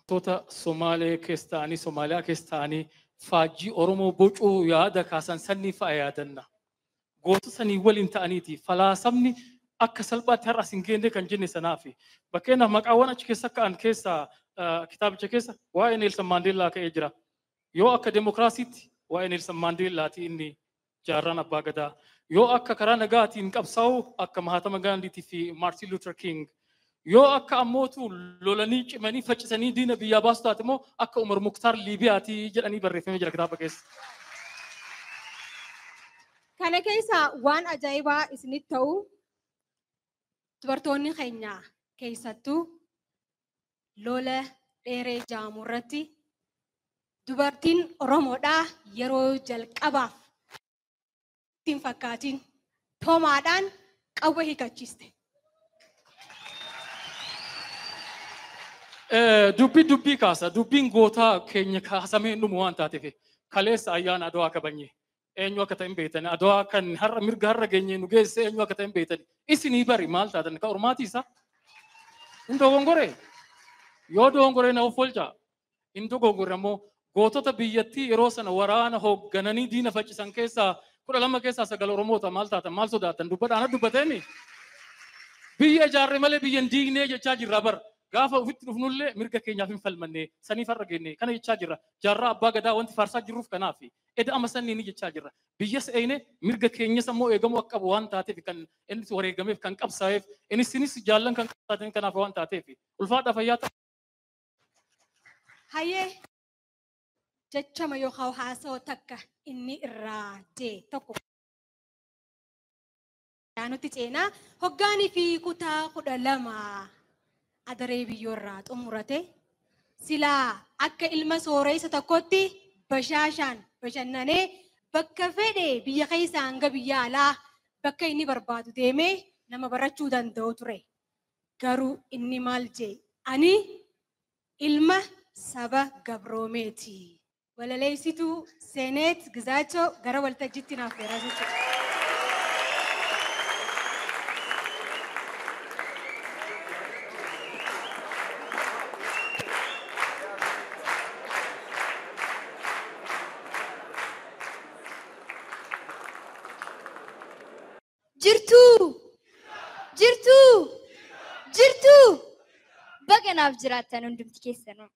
Toota Somaalee keessa ta'anii Somaaliyaa keessa ta'anii faajjii Oromoo bocuu yaada kaasan sanii fa'a yaadanna. Goota sanii waliin ta'aniiti falaasamni akka salphaatti har'as hin geenne kan jenne sanaafi. Bakkeenyaaf maqaawwan achi keessa ka'an keessaa kitaabicha keessa waa'ee Neelsan Maandeellaa ka'ee jira. Yoo akka demokiraasiitti waa'ee Neelsan Maandeellaati inni jaarraan abbaa gadaa. Yoo akka karaa nagaatiin qabsaa'u akka Mahatma Gaandiitii fi Maartin Luther King. Yoo akka ammootu lolanii cimanii faccisanii diina biyyaa baasu taate immoo akka Umar Muktaar Liibiyaatii jedhanii barreeffamee jira kitaaba keessa. Kana keessa waan ajaa'ibaa isinitti ta'u dubartoonni keenya keessattuu lola dheeree jaamu irratti dubartiin Oromoodhaa yeroo jalqabaaf ittiin fakkaatiin toomaadhaan qawwee hiikachiiste. Dubbii kaasa dubbiin gootaa keenya kaasamee dhumu waan taateef kaleessa ayyaana Adwaa kabanye eenyu akka ta'in beektan Adwaa kan har'a mirga har'a geenye nu geesse eenyu akka ta'in beektan isinii bari maal taatan ka ormaati isa hin dogongore yoo dogongore na offolcha hin dogongore ammoo gootota biyyattii yeroo sana waraana hooggananii diina faccisan keessaa 12 keessaa 9 Oromoota maal taatan maal sodaatan dubbadhaan dubbateemi biyya ijaarre malee biyyan diignee jechaa jirra bara. Gaafa ofitti dhufnullee mirga keenyaaf hin falmanne saniif har'a geenne kana jechaa jirra. Jaarraa abbaa gadaa wanti faarsaa jirruuf kanaaf eda amma sanii ni jechaa jirra. Biyya seene mirga keenyas ammoo eegamuu akka qabu waan taateef kan inni wareegameef kan qabsaa'eef innis jaallan kan qabsaateen kanaaf waan taateef ulfaadhaa fayyaa ta'a. Hayyee jechama yookaan haasawaa takka inni irraa jee tokko. Nuti ceenaa hoggaanii fi kutaa 12. Adaree Biyyoo irraa xumurate silaa akka ilma sooressa tokkotti bashaashaan bashannanee bakka fedhe biyya keessaa hanga biyya alaa bakka inni barbaadu deemee nama barachuu danda'u ture. Garuu inni maal jee ani ilma saba gabroomeeti. Walaleessituu Seenet Gizaachoo gara waltajjiitti naaf dheerasuu. jirtu baganaaf jiraattan hundumti keessanuu.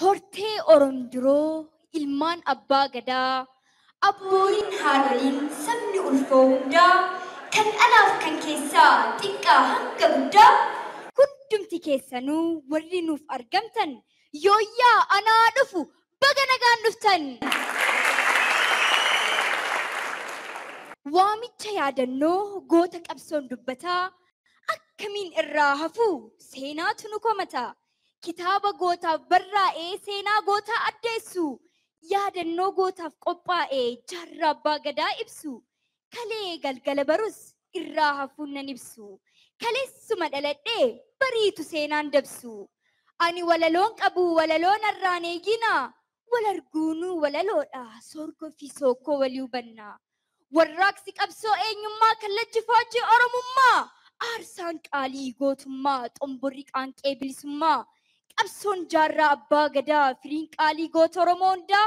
Hortee Oromdiroo ilmaan abbaa gadaa abbooliin haadholiin sabni ulfoo hundaa kan alaaf kan keessaa xiqqaa hanga guddaa hundumti keessanuu warri nuuf argamtan yooyyaa anaa dhufu baga nagaan dhuftan. Waamicha yaadannoo goota qabsoon dubbataa akkamiin irraa hafu seenaatu nu komata. Kitaaba gootaaf barraa'ee seenaa gootaa addeessu yaadannoo gootaaf qophaa'ee jaarraa abbaa gadaa ibsu kalee galgala barus irraa hafuun nan ibsu kaleessuma dhaladhee bariitu seenaan dabsu ani walaloon qabu walaloon arraan eegina wal arguunuu walaloodha soorgoo fi sookkoo walii hubanna warraaqsi qabsoo eenyummaa kallachi faajii oromummaa aarsaan qaalii gootummaa xomborri qaanqee bilisummaa qabsoon jaarraa abbaa gadaa firiin qaalii goota oromoo hundaa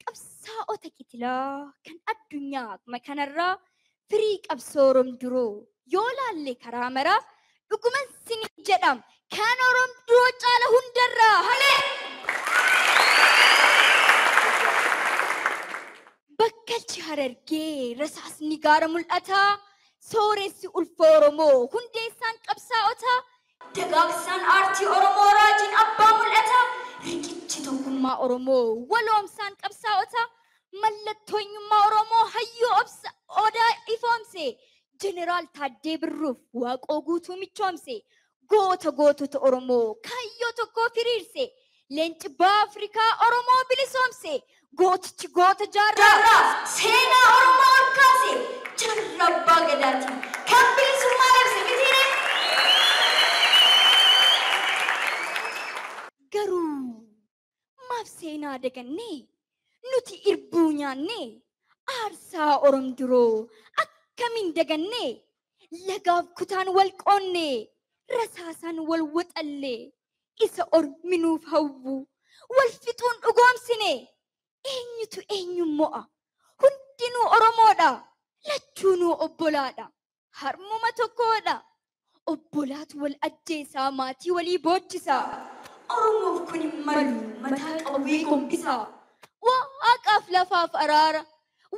qabsaa'ota qitilaa kan addunyaa kanarraa firii qabsoo Oromdiroo yoo laalle karaa maraa dhuguman sinii jedham kan Oromdiroo caala hundarraa halee. Bakkalchi Harargee rasaasni gaara mul'ataa sooressi ulfa Oromoo hundeessaan qabsaa'otaa dagaagsaan aartii Oromoo raajiin abbaa mul'ataa riqichi tokkummaa Oromoo waloomsaan qabsaa'otaa mallattoo eenyummaa Oromoo hayyoo obsa odaa ifoomse jeneraal Taaddee Birruuf waaqoo guutuu michoomse goota gootota Oromoo kayyoo tokkoo firiirse leenci Afrikaa Oromoo bilisoomse gootichi goota jaarraa seenaa Oromoo olkaase jaarraa abbaa gadaatiin kan bilisummaa labse mitiire. Garuu maaf seenaa dagannee nuti irbuu nyaannee aarsaa Oromdiroo akkamiin dagannee lagaaf kutaan wal qoonnee rasaasaan wal waxallee isa orminuuf hawwu wal fixuun dhugoomsine eenyutu eenyu mo'a hundinuu Oromoodha lachuunuu obbolaadha harmuma tokkoodha obbolaatu wal ajjeesaa maatii walii booddisaa Oromoof kun hin malu mataa qawwee gombisaa waaqaaf lafaaf araara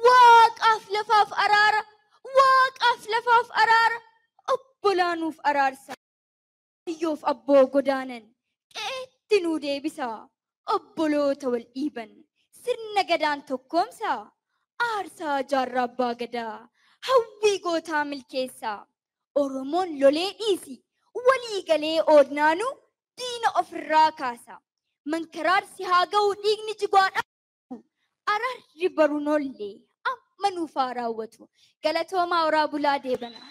waaqaaf lafaaf araara waaqaaf lafaaf araara obbolaanuuf araarsa iyyoof abboo godaanan qeetti nuu deebisaa obboloota wal dhiiban sirna gadaan tokkoomsaa aarsaa jaarraa abbaa gadaa hawwii gootaa milkeessaa Oromoon lolee dhiisi walii galee oodnaanu diina ofirraa kaasa mankaraarsi haa ga'u dhiigni jigwaadha ararri baruunollee amma nuuf haa raawwatu galatoomaa horaa bulaa deebana.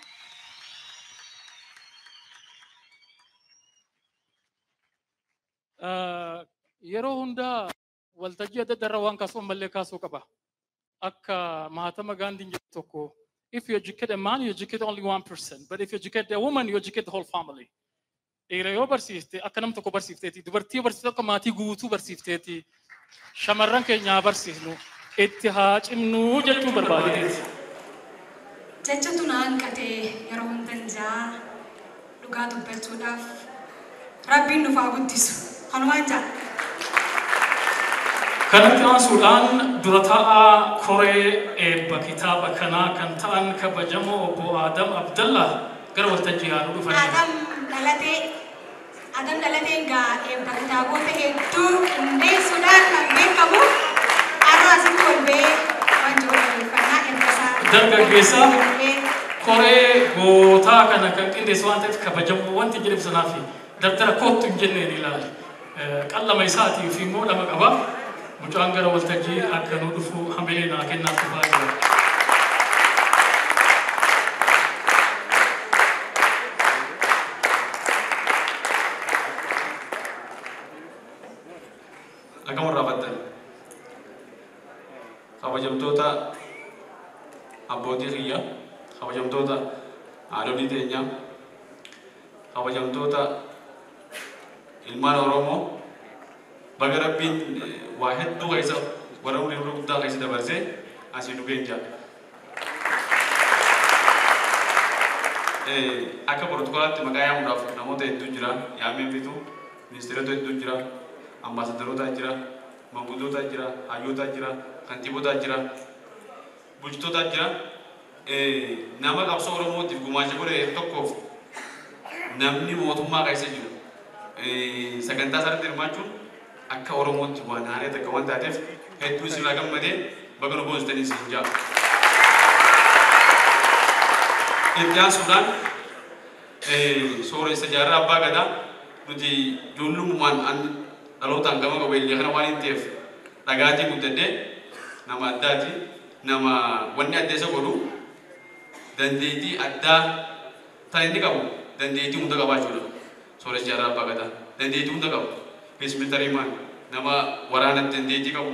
Yeroo hundaa waltajjii adda addaa irra waan kaasuu ammallee kaasuu qaba. Akka Mahatma Gandhiin jedhu tokko, if you educate a man, you educate only one person. But if you educate a woman, you educate the whole family. Dhiira yoo barsiifte akka nam tokko barsiifteeti, dubartii yoo barsiifte akka maatii guutuu barsiifteeti. Shamarran keenyaa barsiifnu itti haa cimnuu jechuu barbaadeeti. Jechatu na hanqatee yeroo hundan jaa dhugaa dubbachuudhaaf Rabbiin nuuf haa guddisu. Hanumaan jaa. Kanatti aansuudhaan dura taa'aa koree eebba kitaaba kanaa kan ta'an kabajamoo obbo Adam Abdallah gara waltajjii haa dhufan. Adam dhalateen gaa eebba kitaabota hedduu qindeessuudhaan kan beekamu araasitti ol ba'ee waan jiru dhaggeeffannaa ergasaa. Dargaggeessaa koree gootaa kana kan qindeessu waan ta'eef kabajamoo wanti jedhamu sanaa fi dabtara kootu hin jenneen ilaali. Qallama isaatii fi immoo lama qaba. Mucaan gara waltajjii akka nu dhufu hamilee naa kennaaf dhufaa jira. Akkam irraa battan kabajamtoota abbootii kiyya, kabajamtoota haadholii teenyaa, kabajamtoota ilmaan Oromoo baga Rabbiin waa hedduu keessa warra umurii guddaa keessa dabarsee asii dhugeen jira. Akka protokoolaatti maqaa yaamuudhaaf namoota hedduu jira. Yaameen fitu ministeerota hedduu jira. Ambaasadarota jira. Manguddoota jira. Hayyoota jira. Kantiibota jira. Bulchitoota jira. Nama qabsoo Oromootiif gumaacha godhe tokkoof namni mootummaa keessa jiru. Sagantaa isaatti hirmaachuun akka Oromootti waan haaraa takka waan taateef hedduu isin gammadee bakka nu boonsitanii isin jaa. Itti aansuudhaan sooressa jaarraa abbaa gadaa nuti ijoollummaan dhalootaan gama qabeellee kana waan hin ta'eef dhagaatii guddadhee nama addaati nama wanni adda isa godhu dandeettii addaa ta'e inni qabu dandeettii hunda qabaachuudha. Sooressa jaarraa abbaa gadaa dandeettii hunda qabu. Peesmitarii maan nama waraanatti dandeettii qabu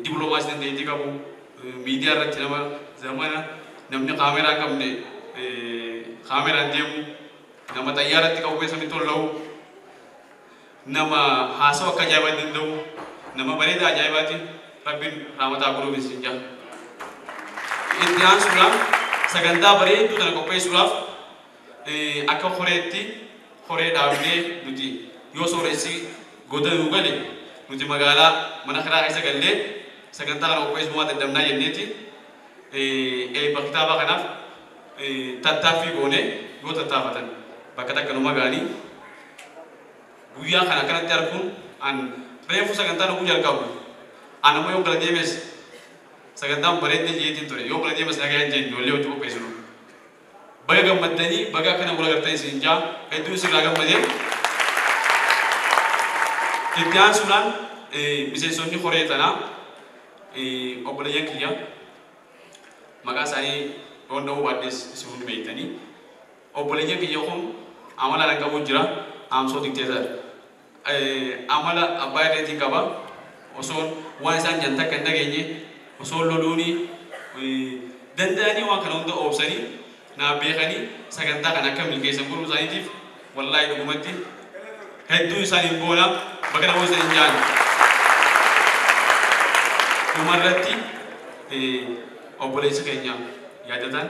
dippiloomaasii dandeettii qabu miidiyaa irratti nama zamana namni kaameraa qabne kaameraan deemu nama xayyaaratti qabu keessatti tol'u nama haasawa akka ajaa'ibaa danda'u nama bareeda ajaa'ibaati rabbiin raamataa godhuuf isin jaa. Itti aansuudhaan sagantaa bareedduu kana qopheessuudhaaf akka horeetti horee dhaabnee nuti yoo sooressi godhanuu gale nuti magaalaa mana karaa keessa gallee sagantaa kana qopheessuu waan dadhabnaa jenneeti. Bakka kitaaba kanaaf tattaaffii goonee yoo tattaafatan bakka takka numa gaanii guyyaa kana kanatti arguun an reefu sagantaa dhuguu jalqabu an ammoo yoo gala deemes sagantaan bareeddee jeetiin ture yoo gala deemes nagaa hin jeen ijoollee hojii qopheessinu baga gammaddanii baga akkana gula gartanii isin jaa hedduu isin irraa gammadee itti aansuudhaan miseensonni horee tanaa obboleeyyan kiyya maqaa isaanii dhonda'uu baaddees isin beektanii obboleeyyan kiyya kun amala lan qabu jira amsoo dikteetar amala abbaa irreetii qaba osoo waan isaan jan takka hin dhageenye osoo loluunii danda'anii waan kana hunda oobsanii naa beekanii sagantaa kana akka milkeessan godhuu isaaniitiif wallaahi dhugumatti hedduu isaaniin boona bakka namoota hin jaanne dhumarratti obboleessa keenya yaadatan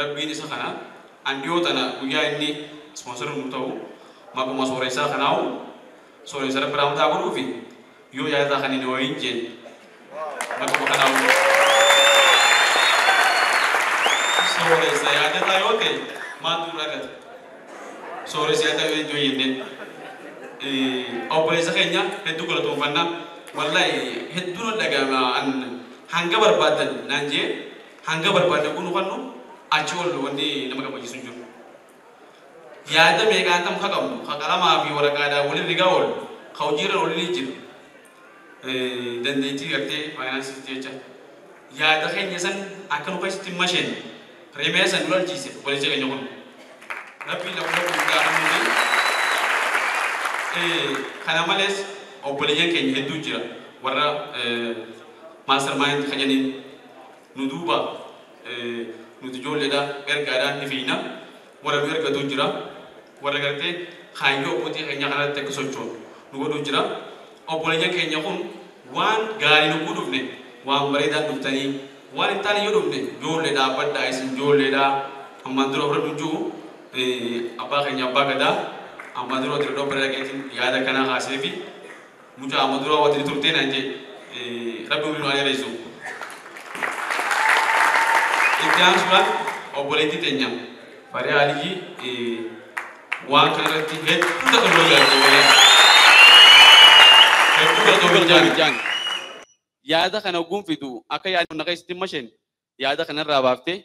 rabbiin isa kana andiyoo tana guyyaa inni sponsor nu ta'u maquma sooressaa kanaawu sooressa rabbi raamataa godhuufi yoo yaadataa kan inni wayiin jeen maquma kanaawu sooressa yaadataa yoo ta'e maal dura gata sooressa yaadataa yoo jenneen obboleessa keenya hedduu galatoonfannaa wallahi hedduu dhagama hanga barbaadan naan jee hanga barbaadan kun kannu achi ol wanni nama gammachiisu hin jiru. Yaada meeqaan tam qabnu qalamaa fi waraqaadhaan waliin rigaa ol ka hojiirra olii jiru dandeettii gartee faayinaansii jecha yaada keenya san akka nu keessatti masheen reemee san nu lalchiise obboleessa keenya kun rabbiin lafa guddaa kan kana malees obboleeyyan keenya hedduu jira warra mastermind kajaniin nu duuba nuti ijoolleedha ergaadhaan ni fiina warra nu ergatu jira warra gartee kaayyoo abbootii keenya kanatti akka sochoonu nu godhu jira obboleeyyan keenya kun waan gaarii nu dhufne waan bareedaan dhuftanii waan hin taane yoo dhufne ijoolleedha abbadhaa isin ijoolleedha ammaan dura fudhadhu hin jiru abbaa keenya abbaa gadaa ammaan dura wajjin dhoobbara dhageetiin yaada kanaa haasee fi mucaa ammaan dura wajjin turtee naan jee rabbi umrii nu adeereessu. Itti aansuudhaan obboleettii teenya Fariyaa Aliyyi waan kanarratti hedduu taphannoo jaallatee hedduu taphannoo jaallatee yaada kana gonfitu akka yaada naqa isitti masheen yaada kanarraa baaftee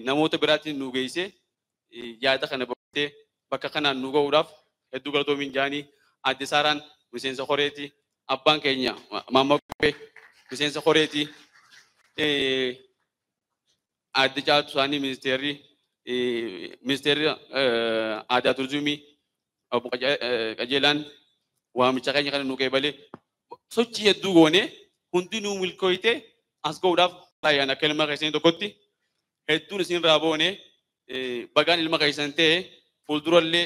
namoota biraatiin nu geessee yaada kana baaftee bakka kanaan nu ga'uudhaaf hedduu galatoomin jaanii adde Saaraan miseensa horeeti abbaan keenya maamma Qophee miseensa horeeti adde Caaltuu isaanii ministeerri aadaa turizimii obbo Qajeelaan waamicha keenya kana nu qeebalee sochii hedduu goone hundi nu milkooyte as ga'uudhaaf laayaan akka ilma keessanii tokkotti hedduun isin irraa boone bagaan ilma keessan ta'e fuuldurallee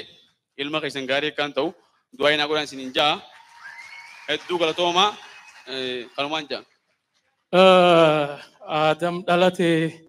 ilma keessan gaarii akkaan ta'u du'aa inaa godhan isin hin jaa hedduu galatoomaa kanumaan jaa. Adam dhalate